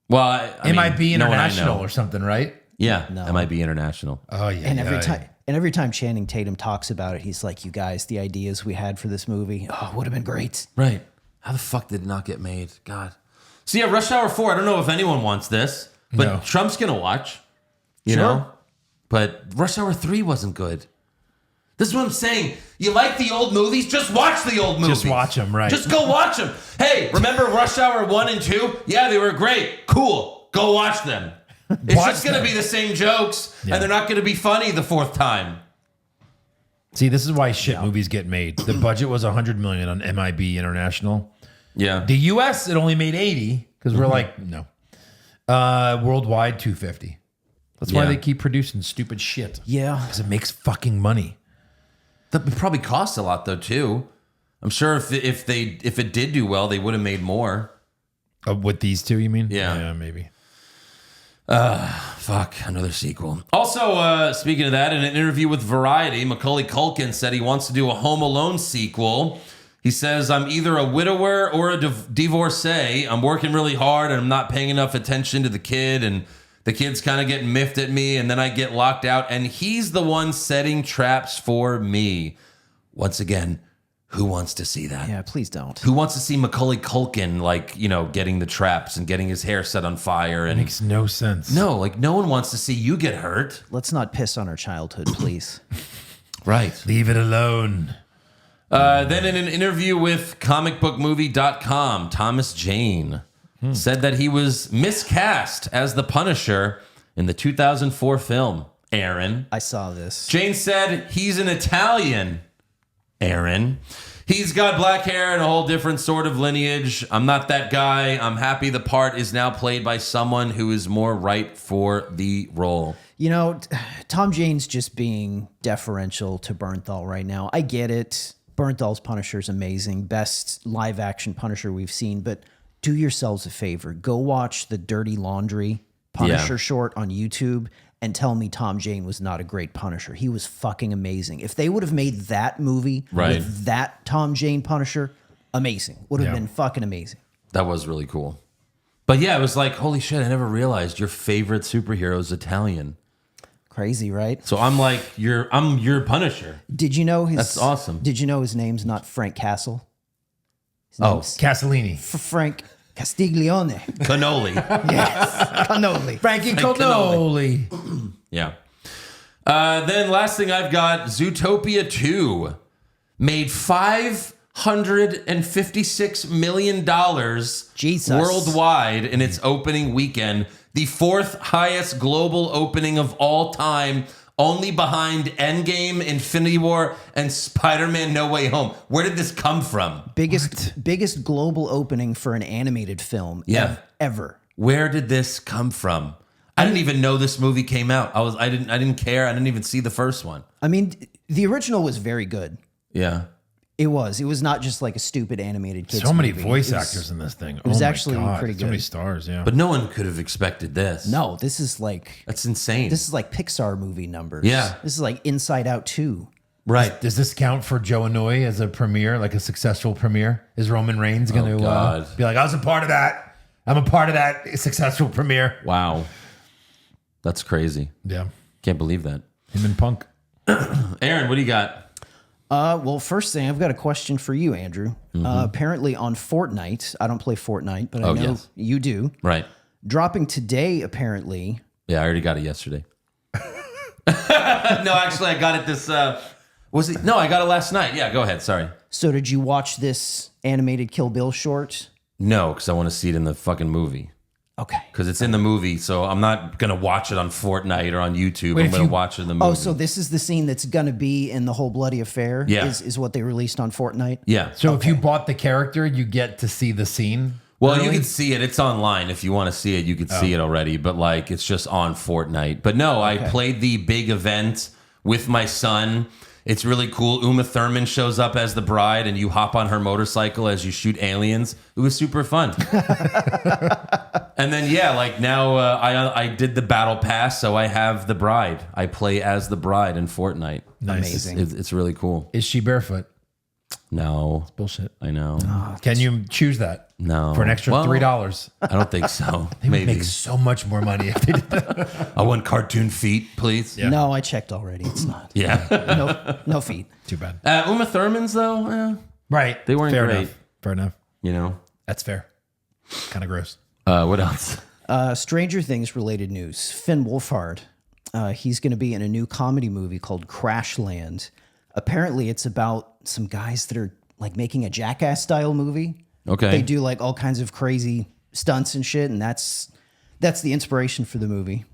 Well, I MIB mean, no one I International know. or something, right? Yeah, MIB International. Oh yeah. And yeah. every time Channing Tatum talks about it, he's like, "You guys, the ideas we had for this movie, would have been great." Right. How the fuck did it not get made? God. So yeah, Rush Hour 4, I don't know if anyone wants this, but No. Trump's going to watch, you Sure. know? But Rush Hour 3 wasn't good. This is what I'm saying. You like the old movies? Just watch the old movies. Just watch 'em, right. Just go watch them. Hey, remember Rush Hour 1 and 2? Yeah, they were great. Cool. Go watch them. It's Watch just going to them. be the same jokes, Yeah. and they're not going to be funny the fourth time. See, this is why shit movies get made. The budget was $100 million on MIB International. Yeah. The US, it only made 80 because we're like, no. Worldwide, 250. That's why Yeah. they keep producing stupid shit. Yeah. Because it makes fucking money. That would probably cost a lot though too. I'm sure if it did do well, they would have made more. With these two, you mean? Yeah. Yeah, maybe. Fuck, another sequel. Also, speaking of that, in an interview with Variety, Macaulay Culkin said he wants to do a Home Alone sequel. He says, "I'm either a widower or a divorcee. I'm working really hard and I'm not paying enough attention to the kid, and the kid's kind of getting miffed at me, and then I get locked out, and he's the one setting traps for me." Once again, who wants to see that? Yeah, please don't. Who wants to see Macaulay Culkin, like, you know, getting the traps and getting his hair set on fire? And Makes no sense. no, like, no one wants to see you get hurt. Let's not piss on our childhood, please. Right. Leave it alone. Then in an interview with comicbookmovie.com, Thomas Jane said that he was miscast as the Punisher in the 2004 film, Aaron. I saw this. Jane said he's an Italian, Aaron. He's got black hair and a whole different sort of lineage. I'm not that guy. I'm happy the part is now played by someone who is more right for the role. You know, Tom Jane's just being deferential to Bernthal right now. I get it. Bernthal's Punisher is amazing. Best live action Punisher we've seen. But do yourselves a favor. Go watch the Dirty Laundry Punisher short on YouTube and tell me Tom Jane was not a great Punisher. He was fucking amazing. If they would have made that movie with that Tom Jane Punisher, amazing. Would have been fucking amazing. That was really cool. But yeah, it was like, holy shit, I never realized your favorite superhero is Italian. Crazy, right? So I'm like, I'm your Punisher. Did you know his? That's awesome. Did you know his name's not Frank Castle? His Oh. name's Castellini. Frank Castiglione. Cannoli. Yes, cannoli. Frankie Cannoli. Cannoli. Yeah. Then last thing I've got, Zootopia 2 made $556 million Jesus. worldwide in its opening weekend, the fourth highest global opening of all time, only behind Endgame, Infinity War, and Spider-Man No Way Home. Where did this come from? Biggest global opening for an animated film ever. Where did this come from? I didn't even know this movie came out. I didn't care. I didn't even see the first one. I mean, the original was very good. Yeah. It was. It was not just like a stupid animated kids So many movie. voice It was- actors in this thing. It was actually pretty So many good. stars, yeah. But no one could have expected this. No, this is like That's insane. Pixar movie numbers. Yeah. This is like Inside Out 2. right. Does this count for Joe Anoy as a premiere, like a successful premiere? Is Roman Reigns going to God. be like, I was a part of that. I'm a part of that successful premiere. Wow. That's crazy. Yeah. Can't believe that. Him and Punk. Aaron, what do you got? Well, first thing, I've got a question for you, Andrew. Apparently on Fortnite, I don't play Fortnite, but I know yes. you do. Right. Dropping today, apparently. Yeah, I already got it yesterday. No, actually, I got it this. Was it? No, I got it last night. Yeah, go ahead. Sorry. So did you watch this animated Kill Bill short? No, because I want to see it in the fucking movie. Okay. Because it's in the movie, so I'm not gonna watch it on Fortnite or on YouTube. Wait, I'm if gonna you- watch it in the movie. Oh, so this is the scene that's going to be in the whole bloody affair? Yeah. Is what they released on Fortnite? yeah. So if you bought the character, you get to see the scene. Well, early? you can see it. It's online. If you want to see it, you could see it already. But like, it's just on Fortnite. But no, I played the big event with my son. It's really cool. Uma Thurman shows up as the bride, and you hop on her motorcycle as you shoot aliens. It was super fun. And then like now I did the battle pass, so I have the bride. I play as the bride in Fortnite. Nice. Amazing. It's really cool. Is she barefoot? No, Bullshit. I know. Can you choose that? No. For an extra Well, $3. I don't think so. They would Maybe. make so much more money if they did that. I want cartoon feet, please. Yeah. No, I checked already. It's not. Yeah. No feet. Too bad. Uma Thurman's though, Right. They weren't fair great. Enough. Fair enough. you know. That's fair. Kind of gross. What else? Stranger Things related news. Finn Wolfhard. He's going to be in a new comedy movie called Crashland. Apparently, it's about some guys that are like making a Jackass style movie. Okay. They do like all kinds of crazy stunts and shit, and that's the inspiration for the movie.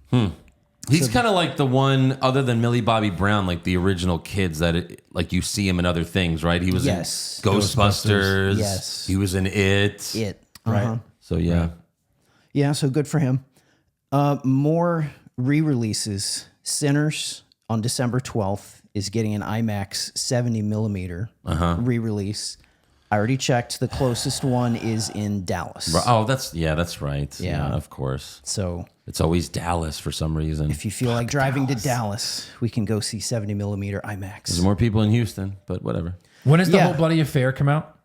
He's kind of like the one, other than Millie Bobby Brown, like the original kids that, like you see him in other things, right? He was Yes. in Ghostbusters. Yes. He was in It. Right. So yeah. Yeah, so good for him. More re-releases. Sinners on December 12th is getting an IMAX 70 millimeter re-release. I already checked. The closest one is in Dallas. Oh, that's right. Yeah. Of course. So It's always Dallas for some reason. if you feel like driving to Dallas, we can go see 70 millimeter There's IMAX. more people in Houston, but whatever. When does the Yeah. whole bloody affair come out?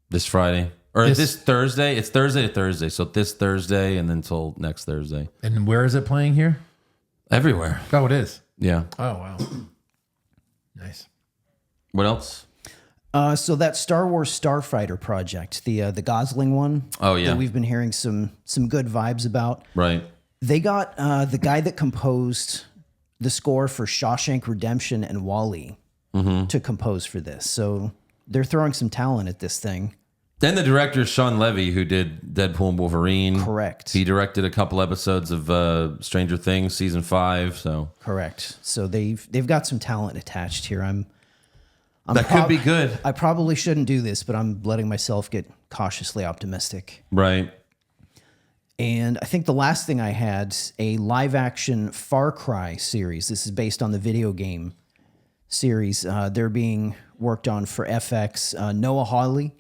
This Friday. Or This- this Thursday. It's Thursday to Thursday. So this Thursday and then till next Thursday. And where is it playing here? Everywhere. Oh, it is. Yeah. Oh, wow. Nice. What else? So that Star Wars Starfighter project, the Gosling one. Oh, yeah. that we've been hearing some good vibes about. Right. They got the guy that composed the score for Shawshank Redemption and Wall-E to compose for this. So they're throwing some talent at this thing. Then the director is Sean Levy, who did Deadpool and Wolverine. Correct. He directed a couple episodes of Stranger Things season 5. So Correct. So they've got some talent attached here. I'm that could be good. I probably shouldn't do this, but I'm letting myself get cautiously optimistic. Right. And I think the last thing I had, a live action Far Cry series. This is based on the video game series. They're being worked on for FX. Noah Hawley,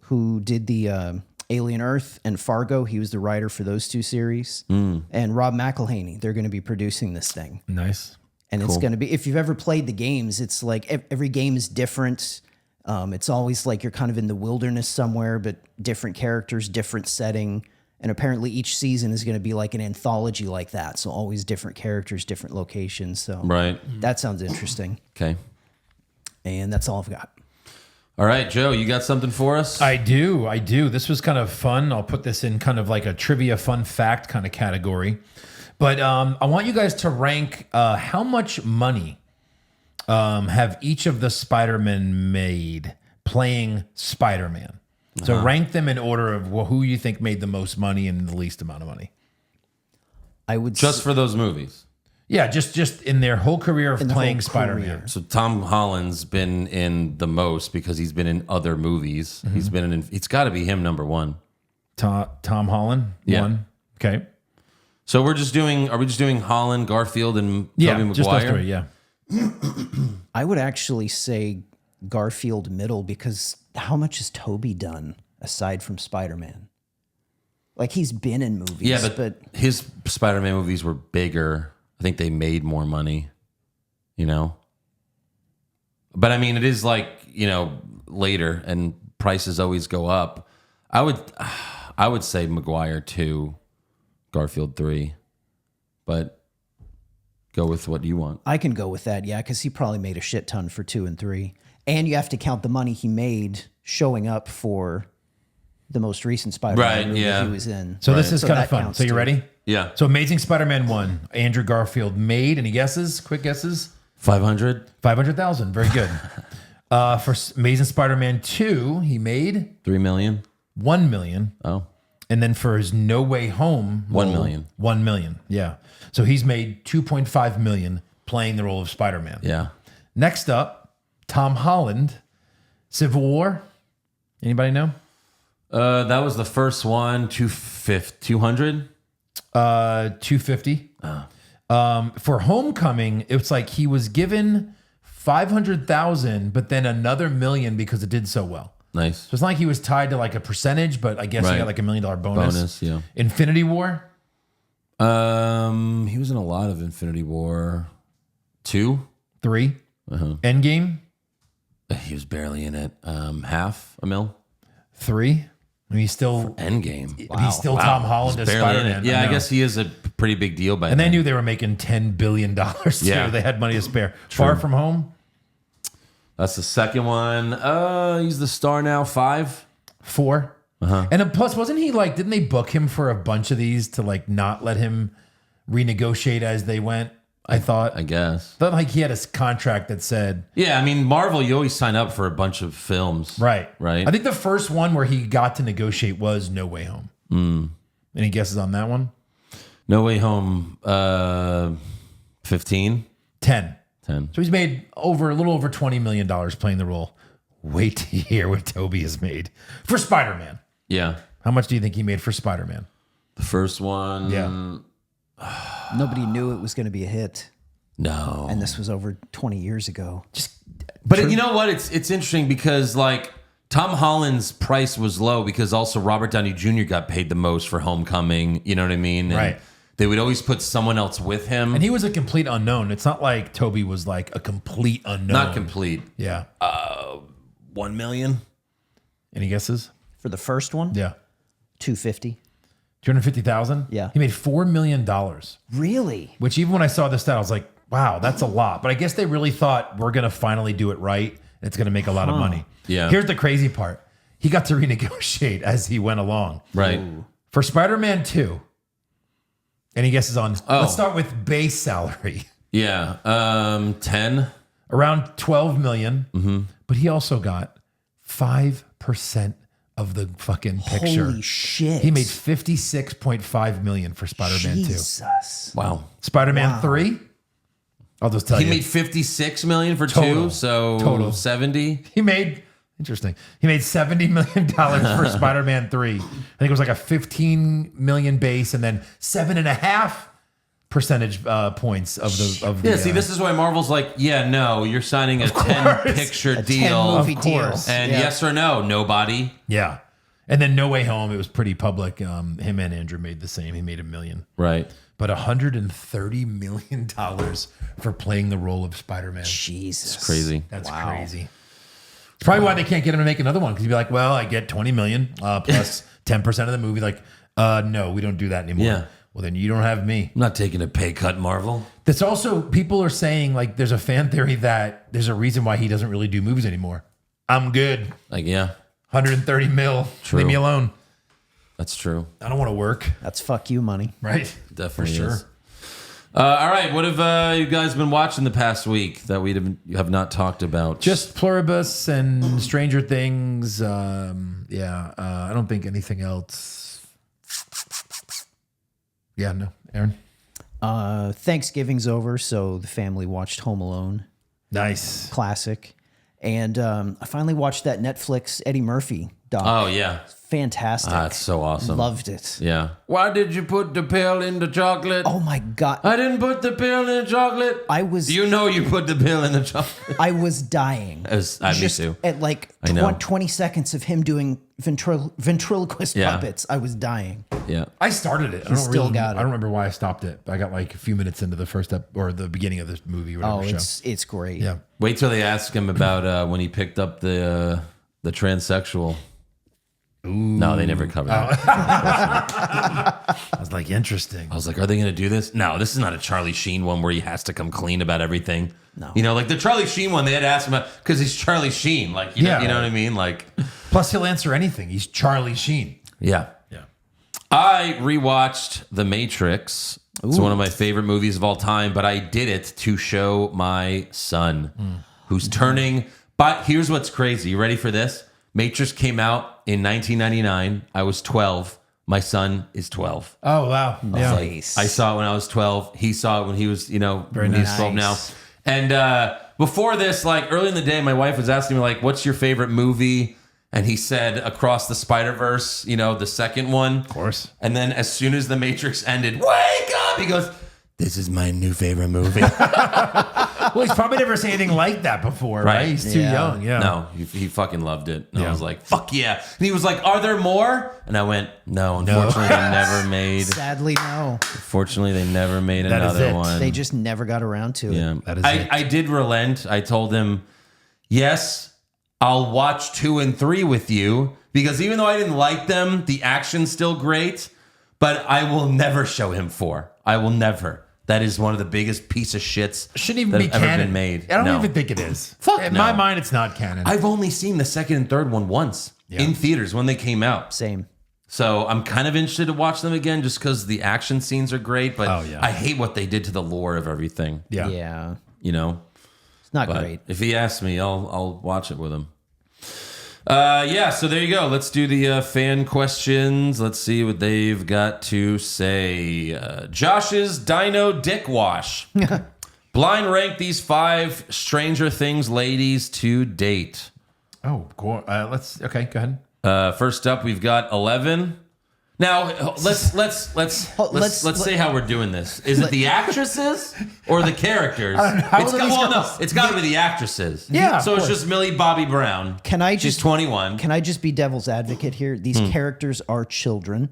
who did the Alien Earth and Fargo, he was the writer for those two series. And Rob McElhaney, they're going to be producing this thing. Nice. And it's going to be, if you've ever played the games, it's like every game is different. It's always like you're kind of in the wilderness somewhere, but different characters, different setting. And apparently each season is going to be like an anthology like that. So always different characters, different locations. So Right. that sounds interesting. Okay. And that's all I've got. All right, Joe, you got something for us? I do. This was kind of fun. I'll put this in kind of like a trivia fun fact kind of category. But I want you guys to rank how much money have each of the Spider-Men made playing Spider-Man. So rank them in order of who you think made the most money and the least amount of money. I would Just for those movies. Yeah, just in their whole career of the playing whole Spider-Man. career. So Tom Holland's been in the most because he's been in other movies. He's been in. It's got to be him number one. Tom Holland, Yeah. one. Okay. So we're just doing. Are we just doing Holland, Garfield, and Yeah, Tobey just those Maguire? three, yeah. I would actually say Garfield middle, because how much has Toby done aside from Spider-Man? Like he's been in movies, Yeah, but but his Spider-Man movies were bigger. I think they made more money. You know. But I mean, it is like later, and prices always go up. I would say Maguire 2, Garfield 3, but go with what you want. I can go with that, yeah, because he probably made a shit ton for 2 and 3. And you have to count the money he made showing up for the most recent Spider-Man Right, movie yeah. he was in. So this is So kind of that fun. counts So you too. ready? Yeah. So Amazing Spider-Man 1, Andrew Garfield made, any guesses? Quick guesses? 500, 500,000. Very good. For Amazing Spider-Man 2, he made 3 million. 1 million. Oh, And then for his No Way Home, 1 million. 1 million. Yeah. So he's made 2.5 million playing the role of Spider-Man. yeah. Next up, Tom Holland, Civil War. Anybody know? That was the first one. 200. 250. For Homecoming, it was like he was given 500,000, but then another million because it did so well. Nice. So it's not like he was tied to like a percentage, but I guess he Right. got like $1 million bonus. Bonus, yeah. Infinity War, He was in a lot of Infinity War. 2. 3. Endgame, He was barely in it. $500,000. 3. And he's still Endgame. he's still Tom Holland as Barely in Spider-Man. it. Yeah, I know. guess he is a pretty big deal by And they then. knew they were making $10 billion too. Yeah. They had money to spare. Far From Home, That's the second one. He's the star now. 5. 4. And plus, wasn't he like, didn't they book him for a bunch of these to like not let him renegotiate as they went? I thought. I guess. Thought like he had a contract that said, Yeah, I mean, Marvel, you always sign up for a bunch of films. right. Right. I think the first one where he got to negotiate was No Way Home. Any guesses on that one? No Way Home, 15. 10. 10. So he's made a little over $20 million playing the role. Wait to hear what Toby has made for Spider-Man. Yeah. How much do you think he made for Spider-Man? The first one. Yeah. Nobody knew it was going to be a hit, No. and this was over 20 years ago. But you know what? It's interesting because like Tom Holland's price was low because also Robert Downey Jr. got paid the most for Homecoming. You know what I mean? And Right. They would always put someone else with him. And he was a complete unknown. It's not like Toby was like a complete unknown. Not complete. Yeah. 1 million. Any guesses? For the first one, Yeah. 250. 250,000? Yeah. He made $4 million, Really? which even when I saw this stat, I was like, wow, that's a lot. But I guess they really thought we're going to finally do it right. And it's going to make a lot of money. Yeah. Here's the crazy part. He got to renegotiate as he went along. Right. For Spider-Man 2, any guesses on, Oh. let's start with base salary. Yeah. 10. Around 12 million. Mm-hmm. But he also got 5% of the fucking picture. Holy shit. He made 56.5 million for Spider-Man 2. Jesus. Wow. Spider-Man 3, I'll just tell He you. made 56 million for Total. 2, so Total. 70. He made $70 million for Spider-Man 3. I think it was like a 15 million base and then 7.5 percentage points of the Yeah, see, this is why Marvel's like, yeah, no, you're signing a 10-picture deal. 10-movie deal. course. And Yeah. yes or no, nobody. Yeah. And then No Way Home, it was pretty public. Him and Andrew made the same. He made $1 million. Right. But $130 million for playing the role of Spider-Man. Jesus. Crazy. That's crazy. It's probably why they can't get him to make another one, because you'd be like, well, I get 20 million plus 10% of the movie. Like, no, we don't do that anymore. Yeah. Well, then you don't have me. I'm not taking a pay cut, Marvel. That's also, people are saying, like, there's a fan theory that there's a reason why he doesn't really do movies anymore. I'm good. Like, yeah, 130 mil. True. Leave me alone. that's true. I don't want to work. That's fuck you money. Right? Definitely For sure. is. All right, what have you guys been watching the past week that we have not talked about? Just Pluribus and Stranger Things. I don't think anything else. Yeah, no. Aaron? Thanksgiving's over, so the family watched Home Alone, Nice. classic. And I finally watched that Netflix Eddie Murphy doc. Oh yeah, Fantastic. it's so awesome. Loved it. Yeah. Why did you put the pill in the chocolate? Oh my God. I didn't put the pill in the chocolate. I was You know you put the pill in the chocolate. I was dying. Me Just too. At like I know. 20 seconds of him doing ventriloquist Yeah. puppets, I was dying. Yeah. I started it. got it. I don't remember why I stopped it. I got like a few minutes into the first or the beginning of this movie or whatever Oh, show. it's great. Yeah. Wait till they ask him about when he picked up the transsexual. No, they never covered that. I was like, interesting. I was like, are they going to do this? No, this is not a Charlie Sheen one where he has to come clean about everything. No. You know, like the Charlie Sheen one, they had to ask him about because he's Charlie Sheen. Like, you know what I mean? Like, Plus, he'll answer anything. He's Charlie Sheen. yeah. Yeah. I rewatched The Matrix. It's one of my favorite movies of all time, but I did it to show my son who's turning. But here's what's crazy. You ready for this? Matrix came out in 1999. I was 12. My son is 12. Oh, wow. Yeah. Nice. I saw it when I was 12. He saw it when he was, when nice. he's 12 now. And before this, like early in the day, my wife was asking me, like, what's your favorite movie? and he said Across the Spider-Verse, the second one. Of course. And then as soon as The Matrix ended, wake up! He goes, this is my new favorite movie. Well, he's probably never seen anything like that before, right? Right. He's too young. Yeah. No, he fucking loved it. And Yeah. I was like, fuck yeah. And he was like, are there more? And I went, no, unfortunately they never made. Sadly, no. Fortunately, they never made That is another it. one. They just never got around to it. Yeah, That is I, it. I did relent. I told him, yes, I'll watch 2 and 3 with you because even though I didn't like them, the action's still great. But I will never show him 4. I will never. That is one of the biggest piece of shits Shouldn't even that be have ever canon. been made. I don't No. even think it is. Fuck In no. my mind, it's not canon. I've only seen the second and third one once in theaters when they came out. Same. So I'm kind of interested to watch them again just because the action scenes are great. But Oh, yeah. I hate what they did to the lore of everything. yeah. Yeah. It's not But great. if he asks me, I'll watch it with him. So there you go. Let's do the fan questions. Let's see what they've got to say. Josh's Dino Dick Wash. Blind rank these 5 Stranger Things ladies to date. Oh, cool. Okay, go ahead. First up, we've got 11. Now let's say how we're doing this. Is it the actresses or the characters? how It's old are these girls? it's got to be the actresses. Yeah, So of it's course. just Millie Bobby Brown. Can I She's just 21. Can I just be devil's advocate here? These characters are children.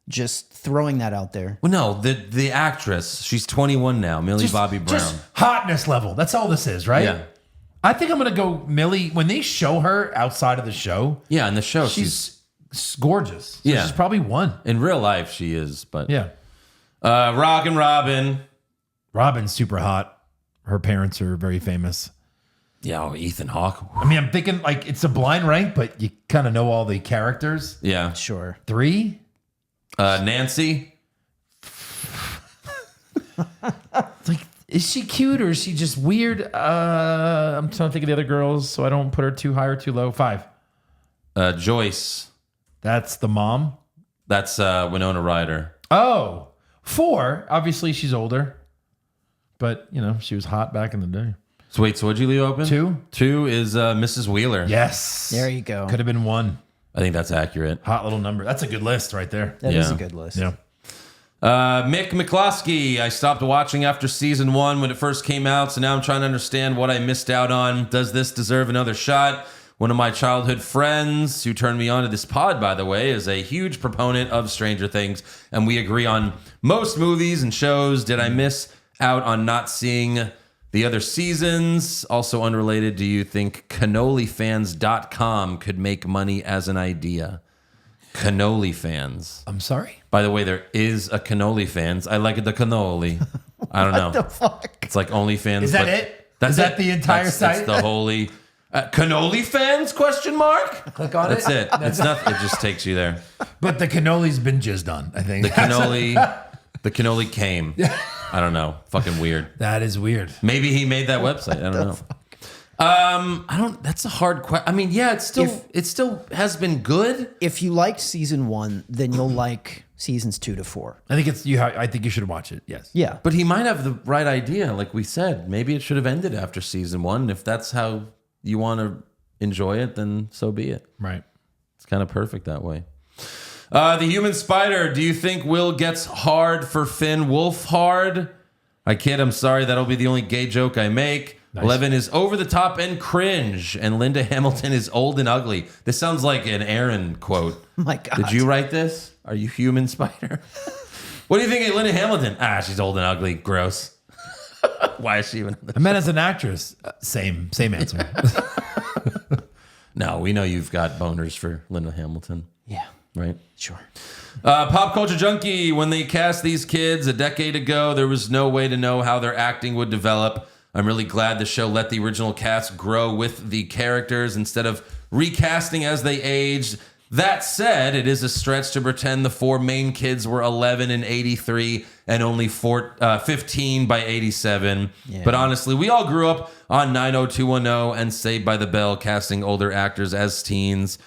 Just throwing that out there. Well, no, the actress. She's 21 now. Millie Bobby Brown. Just hotness level. That's all this is, right? Yeah. I think I'm going to go Millie. When they show her outside of the show, Yeah, in the show, she's gorgeous. So Yeah. She's probably 1. in real life she is. But Yeah. Rockin' Robin. Robin's super hot. Her parents are very famous. Yeah, Ethan Hawke. I mean, I'm thinking like it's a blind rank, but you kind of know all the characters. Yeah, Sure. 3? Nancy. Like, is she cute or is she just weird? I'm trying to think of the other girls, so I don't put her too high or too low. 5. Joyce. That's the mom. That's Winona Ryder. Oh, 4. Obviously, she's older, but she was hot back in the day. So wait, so what'd you leave open? 2. 2 is Mrs. Wheeler. Yes. There you go. Could have been 1. I think that's accurate. Hot little number. That's a good list right there. That is Yeah. a good list. Yeah. Mick McCloskey. I stopped watching after season 1 when it first came out, so now I'm trying to understand what I missed out on. Does this deserve another shot? One of my childhood friends who turned me on to this pod, by the way, is a huge proponent of Stranger Things, and we agree on most movies and shows. Did I miss out on not seeing the other seasons? Also unrelated, do you think cannolifans.com could make money as an idea? Cannoli fans. I'm sorry. By the way, there is a cannoli fans. I like the cannoli. I don't know. The fuck? It's like OnlyFans. Is that but it? That's Is that it. the entire That's site? the holy cannoli fans? Question mark. Click on That's it. It's nothing. It just takes you there. But the cannoli's been jizzed on, I think. The cannoli. The cannoli came. I don't know. Fucking weird. That is weird. Maybe he made that website. I don't know. I don't. That's a hard question. I mean, yeah, it still has been good. If you liked season 1, then you'll like seasons 2 to 4. I think it's you. I think you should watch it. Yes. Yeah. But he might have the right idea, like we said. Maybe it should have ended after season 1. If that's how you want to enjoy it, then so be it. Right. It's kind of perfect that way. The Human Spider. Do you think Will gets hard for Finn Wolfhard? I kid. I'm sorry. That'll be the only gay joke I make. 11 is over the top and cringe, and Linda Hamilton is old and ugly. This sounds like an Aaron quote. My God. Did you write this? Are you Human Spider? What do you think of Linda Hamilton? She's old and ugly. Gross. Why is she even? I meant as an actress. Same answer. No, we know you've got boners for Linda Hamilton, Yeah. right? Sure. Pop Culture Junkie. When they cast these kids a decade ago, there was no way to know how their acting would develop. I'm really glad the show let the original cast grow with the characters instead of recasting as they aged. That said, it is a stretch to pretend the 4 main kids were 11 in 83 and only 15 by 87. Yeah. But honestly, we all grew up on 90210 and Saved by the Bell, casting older actors as teens.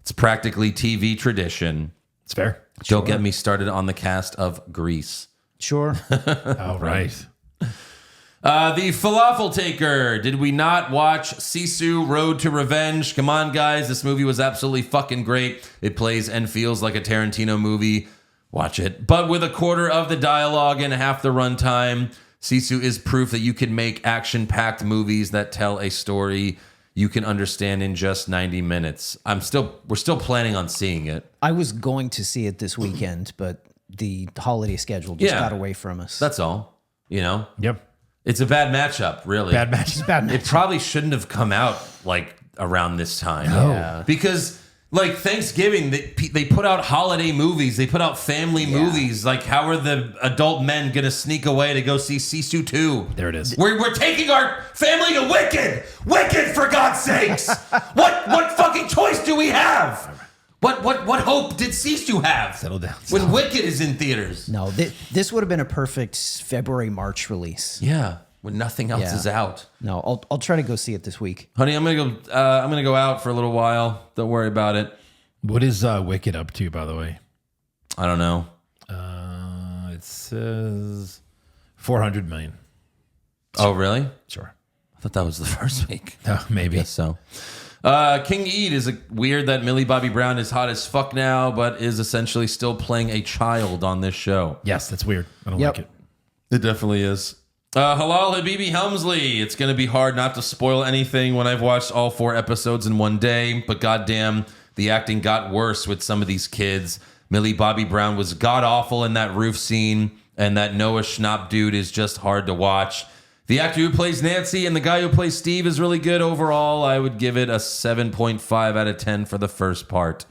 It's practically TV tradition. It's fair. Don't get me started on the cast of Grease. Sure. Oh, right. The Falafel Taker. Did we not watch Sisu Road to Revenge? Come on, guys. This movie was absolutely fucking great. It plays and feels like a Tarantino movie. Watch it. But with a quarter of the dialogue and half the runtime, Sisu is proof that you can make action-packed movies that tell a story you can understand in just 90 minutes. We're still planning on seeing it. I was going to see it this weekend, but the holiday schedule just Yeah. got away from us. That's all. You know? Yep. It's a bad matchup, really. Bad matches. Bad It matches. probably shouldn't have come out like around this time. Yeah. Because like Thanksgiving, they put out holiday movies. They put out family movies. Like, how are the adult men going to sneak away to go see Sisu 2? There it is. We're taking our family to Wicked. Wicked, for God's sakes. What fucking choice do we have? What hope did Sisu have? Settle down. When Wicked is in theaters. No, this would have been a perfect February, March release. Yeah, when nothing else Yeah. is out. No, I'll try to go see it this week. Honey, I'm gonna go out for a little while. Don't worry about it. What is Wicked up to, by the way? I don't know. It says 400 million. Oh, really? Sure. I thought that was the first week. Maybe. So, King Eid is weird that Millie Bobby Brown is hot as fuck now, but is essentially still playing a child on this show. Yes, that's weird. I don't Yep. like it. It definitely is. Halal Habibi Helmsley. It's going to be hard not to spoil anything when I've watched all 4 episodes in one day, but goddamn, the acting got worse with some of these kids. Millie Bobby Brown was god-awful in that roof scene, and that Noah Schnapp dude is just hard to watch. The actor who plays Nancy and the guy who plays Steve is really good overall. I would give it a 7.5 out of 10 for the first part.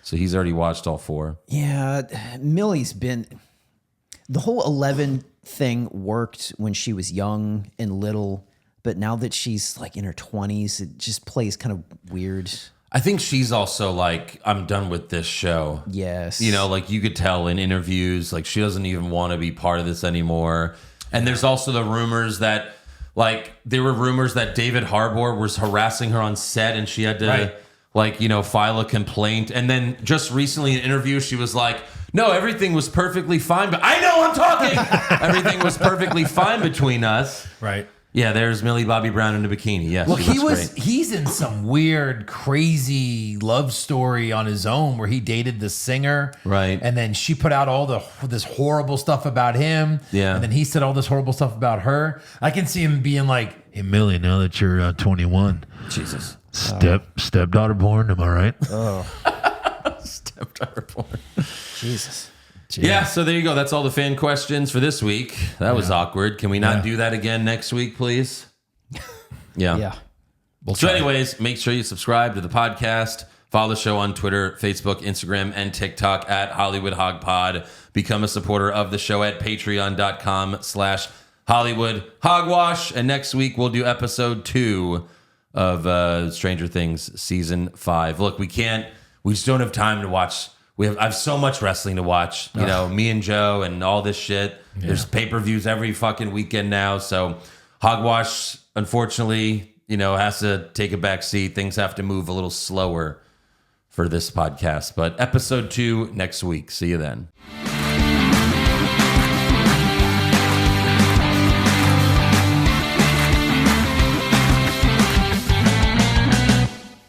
So he's already watched all 4. Yeah, Millie's been... The whole 11 thing worked when she was young and little, but now that she's like in her 20s, it just plays kind of weird. I think she's also like, I'm done with this show. Yes. You know, like you could tell in interviews, like she doesn't even want to be part of this anymore. And there's also the rumors that, like, there were rumors that David Harbour was harassing her on set and she had to, Right. like, you know, file a complaint. And then just recently in an interview, she was like, no, everything was perfectly fine. But I know I'm talking. Everything was perfectly fine between us. Right. Yeah, there's Millie Bobby Brown in a bikini. Yes, Well, she looks great. he's in some weird, crazy love story on his own where he dated the singer. Right. And then she put out all this horrible stuff about him. Yeah. And then he said all this horrible stuff about her. I can see him being like, hey, Millie, now that you're 21, Jesus. stepdaughter born, am I right? Stepdaughter porn. Jesus. Yeah, so there you go. That's all the fan questions for this week. That was awkward. Can we not do that again next week, please? Yeah. Yeah. So anyways, make sure you subscribe to the podcast. Follow the show on Twitter, Facebook, Instagram, and TikTok at Hollywood Hog Pod. Become a supporter of the show at patreon.com/Hollywood Hogwash. And next week, we'll do episode 2 of Stranger Things season 5. Look, we just don't have time to watch. I have so much wrestling to watch. You know, me and Joe and all this shit. There's pay-per-views every fucking weekend now. So Hogwash, unfortunately, you know, has to take a back seat. Things have to move a little slower for this podcast. But episode 2 next week. See you then.